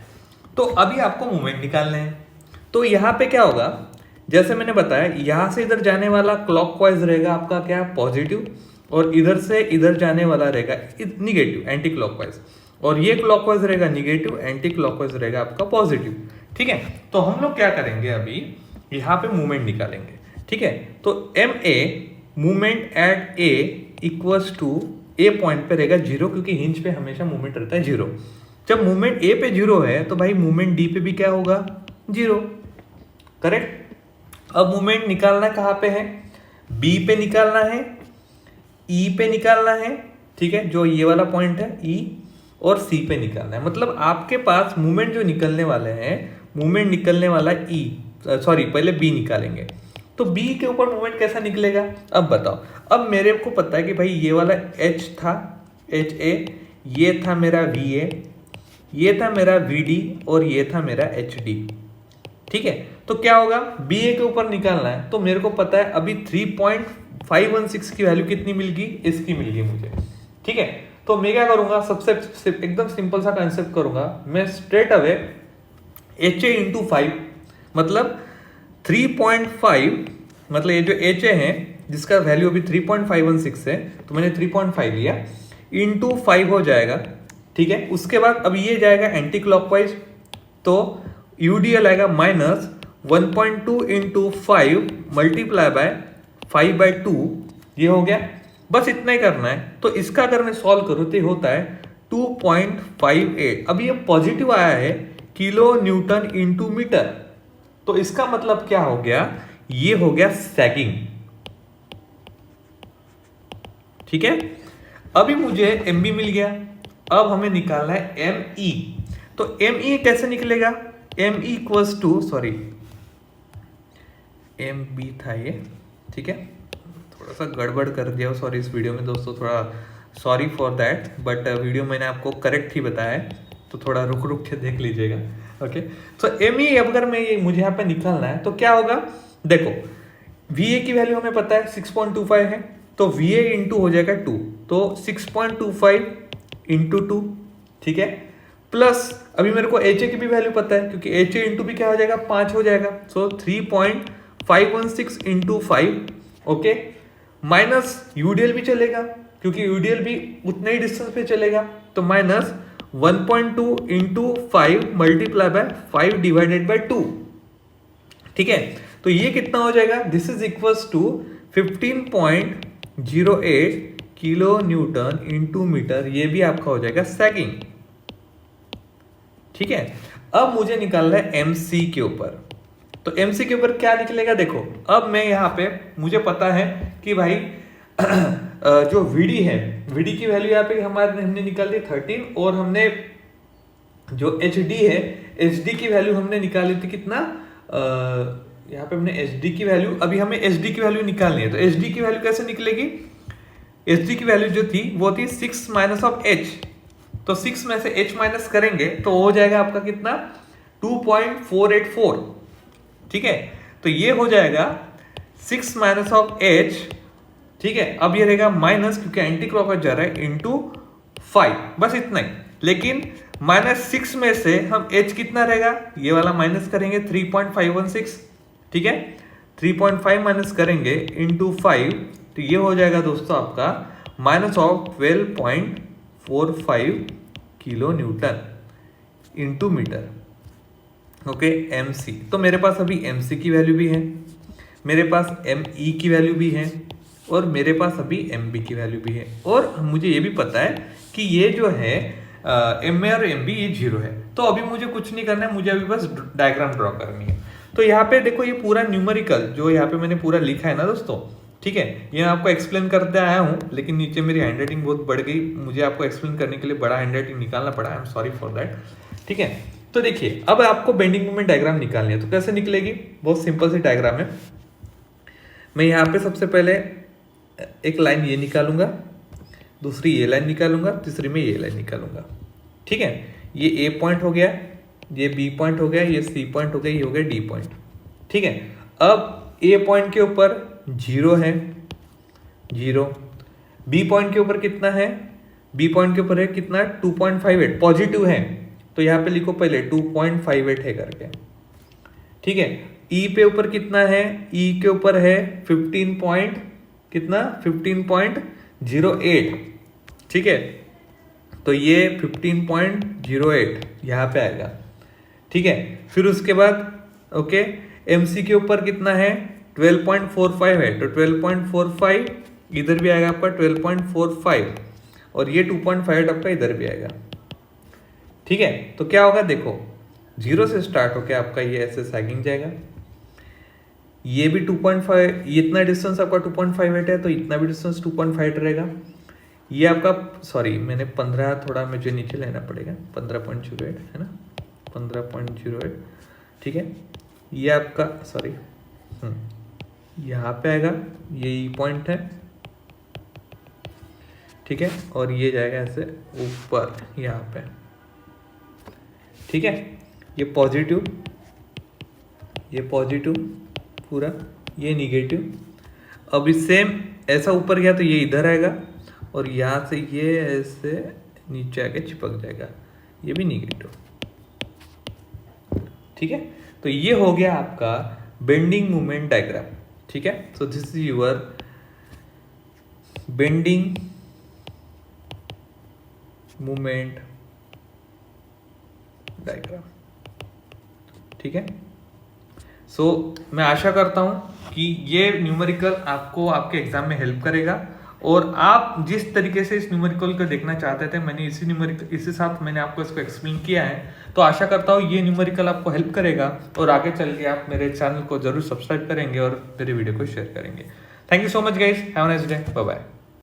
S1: तो अभी आपको मूवमेंट निकालने हैं। तो यहाँ पे क्या होगा, जैसे मैंने बताया, यहाँ से इधर जाने वाला क्लॉकवाइज रहेगा आपका क्या, पॉजिटिव, और इधर से इधर जाने वाला रहेगा निगेटिव, एंटी क्लॉकवाइज, और ये क्लॉकवाइज रहेगा निगेटिव, एंटी क्लॉकवाइज रहेगा आपका पॉजिटिव, ठीक है। तो हम लोग क्या करेंगे, अभी यहाँ पे मूवमेंट निकालेंगे, ठीक है। तो M A movement at A equals to A point पे रहेगा 0, क्योंकि हिंज पे हमेशा मूवमेंट रहता है 0। जब मूवमेंट ए पे 0 है तो भाई मूवमेंट डी पे भी क्या होगा, 0, करेक्ट। अब मूवमेंट निकालना कहाँ पे है, बी पे निकालना है, ई पे निकालना है, ठीक है, जो ये वाला पॉइंट है ई, और सी पे निकालना है। मतलब आपके पास मूवमेंट जो निकलने वाले हैं, मूवमेंट निकलने वाला ई, सॉरी पहले बी निकालेंगे, तो बी के ऊपर मोमेंट कैसा निकलेगा अब बताओ। अब मेरे को पता है कि भाई ये वाला एच था, एच ए, ये था मेरा वी ए, ये था मेरा वी डी और ये था मेरा एच डी। ठीक है, तो क्या होगा, बी ए के ऊपर निकालना है, तो मेरे को पता है अभी 3.516 की वैल्यू कितनी मिल गई, इसकी मिल गई मुझे। ठीक है, तो मैं क्या करूंगा, सबसे एकदम सिंपल सा कंसेप्ट करूंगा मैं, straight away H A into 5, मतलब 3.5, मतलब ये जो एच ए है जिसका वैल्यू अभी 3.516 है, तो मैंने 3.5 लिया, इंटू 5 हो जाएगा। ठीक है, उसके बाद अब ये जाएगा एंटी क्लॉकवाइज, तो यूडीएल आएगा माइनस 1.2 इंटू 5 मल्टीप्लाई बाय 5/2, ये हो गया। बस इतना ही करना है। तो इसका अगर मैं सॉल्व करूं तो होता है 2.58। अब ये पॉजिटिव आया है किलो न्यूटन इंटू मीटर, तो इसका मतलब क्या हो गया, ये हो गया सैगिंग। ठीक है, अभी मुझे एम बी मिल गया, अब हमें निकालना है एम ई। तो एम ई कैसे निकलेगा, M E equals to, sorry M B था ये, ठीक है, थोड़ा सा गड़बड़ कर दिया सॉरी इस वीडियो में दोस्तों, थोड़ा sorry for that, but video मैंने आपको करेक्ट ही बताया है, तो थोड़ा रुक रुक के देख लीजिएगा। ओके, तो एम ई अगर मैं ये मुझे यहाँ पे निकालना है तो क्या होगा, देखो वी ए की वैल्यू हमें पता है 6.25 है, तो वी ए इंटू हो जाएगा 2, तो 6.25 इंटू 2, ठीक है, प्लस अभी मेरे को एच ए की भी वैल्यू पता है, क्योंकि एच ए इंटू भी क्या हो जाएगा, 5 हो जाएगा, सो 3.516 इंटू 5, ओके, माइनस यूडीएल भी चलेगा क्योंकि यूडीएल भी उतने ही डिस्टेंस पे चलेगा, तो minus 1.2 into 5 multiply by 5 divided by 2। ठीक है, तो ये कितना हो जाएगा, this is equals to 15.08 kilo newton into metre, ये भी आपका हो जाएगा सैगिंग। ठीक है, अब मुझे निकालना है एमसी के ऊपर, तो एमसी के ऊपर क्या निकलेगा, देखो अब मैं यहाँ पे मुझे पता है कि भाई जो वीडी है, वीडी की वैल्यू यहाँ पे हमने निकाल दी 13, और हमने जो एच डी है, एच डी की वैल्यू हमने निकाली थी कितना, यहाँ पे हमने एच डी की वैल्यू, अभी हमें एच डी की वैल्यू निकालनी है, तो एच डी की वैल्यू कैसे निकलेगी, एच डी की वैल्यू जो थी वो थी 6 माइनस ऑफ एच, तो 6 में से एच माइनस करेंगे तो हो जाएगा आपका कितना 2.484। ठीक है, तो ये हो जाएगा 6 माइनस ऑफ एच, ठीक है, अब ये रहेगा माइनस क्योंकि एंटी क्लॉकवाइज जा रहा है इंटू 5, बस इतना ही, लेकिन -6 में से हम h कितना रहेगा, ये वाला माइनस करेंगे 3.516, ठीक है, 3.5 माइनस करेंगे इंटू 5, तो ये हो जाएगा दोस्तों आपका minus of 12.45 kilo newton into metre. Okay, M C, तो मेरे पास अभी एम सी की वैल्यू भी है, मेरे पास एम ई की वैल्यू भी है, और मेरे पास अभी एम बी की वैल्यू भी है, और मुझे ये भी पता है कि ये जो है एम ए और एम बी ये 0 है। तो अभी मुझे कुछ नहीं करना है, मुझे अभी बस डायग्राम ड्रॉ करनी है। तो यहाँ पे देखो ये पूरा न्यूमेरिकल जो यहाँ पे मैंने पूरा लिखा है ना दोस्तों, ठीक है, ये मैं आपको एक्सप्लेन करते आया हूँ, लेकिन नीचे मेरी हैंडराइटिंग बहुत बढ़ गई, मुझे आपको एक्सप्लेन करने के लिए बड़ा हैंडराइटिंग निकालना पड़ा, I am sorry for that. ठीक है, तो देखिए अब आपको बेंडिंग मोमेंट डायग्राम निकालनी है, तो कैसे निकलेगी, बहुत सिंपल सी डायग्राम है। मैं यहाँ पे सबसे पहले एक लाइन ये निकालूंगा, दूसरी ये लाइन निकालूंगा, तीसरी में ये लाइन निकालूंगा। ठीक है, ये ए पॉइंट हो गया, ये बी पॉइंट हो गया, ये सी पॉइंट हो गया, ये हो गया डी पॉइंट। ठीक है, अब ए पॉइंट के ऊपर 0 है, 0, बी पॉइंट के ऊपर कितना है, बी पॉइंट के ऊपर है कितना 2.58, पॉजिटिव है, तो यहाँ पे लिखो पहले 2.58 है करके। ठीक है, ई पे ऊपर कितना है, ई के ऊपर है 15.08, ठीक है, तो ये 15.08 यहाँ पे आएगा। ठीक है, फिर उसके बाद ओके, एमसी के ऊपर कितना है 12.45 है, तो 12.45 इधर भी आएगा आपका 12.45, और ये 2.5 आपका इधर भी आएगा। ठीक है, तो क्या होगा, देखो 0 से स्टार्ट होकर आपका ये ऐसे सैगिंग जाएगा, ये भी 2.5, ये इतना डिस्टेंस आपका 2.58 है, तो इतना भी डिस्टेंस 2.5 रहेगा। ये आपका, सॉरी मैंने 15 थोड़ा मुझे नीचे लेना पड़ेगा, 15.08 है ना, 15.08, ठीक है, ये आपका, सॉरी यहाँ पे आएगा, यही पॉइंट है, ठीक है, और ये जाएगा ऐसे ऊपर यहाँ पे, ठीक है। ये पॉजिटिव, ये पॉजिटिव पूरा, ये निगेटिव। अब इस सेम ऐसा ऊपर गया तो ये इधर आएगा, और यहाँ से ये ऐसे नीचे आके चिपक जाएगा, ये भी निगेटिव, ठीक है। तो ये हो गया आपका बेंडिंग मोमेंट डायग्राम, ठीक है। So this is your bending moment diagram, ठीक है। सो मैं आशा करता हूं कि ये न्यूमेरिकल आपको आपके एग्जाम में हेल्प करेगा, और आप जिस तरीके से इस न्यूमेरिकल को देखना चाहते थे, मैंने इसी साथ मैंने आपको इसको एक्सप्लेन किया है। तो आशा करता हूँ ये न्यूमेरिकल आपको हेल्प करेगा, और आगे चल के आप मेरे चैनल को जरूर सब्सक्राइब करेंगे और मेरे वीडियो को शेयर करेंगे। Thank you so much guys, have a nice day, bye bye.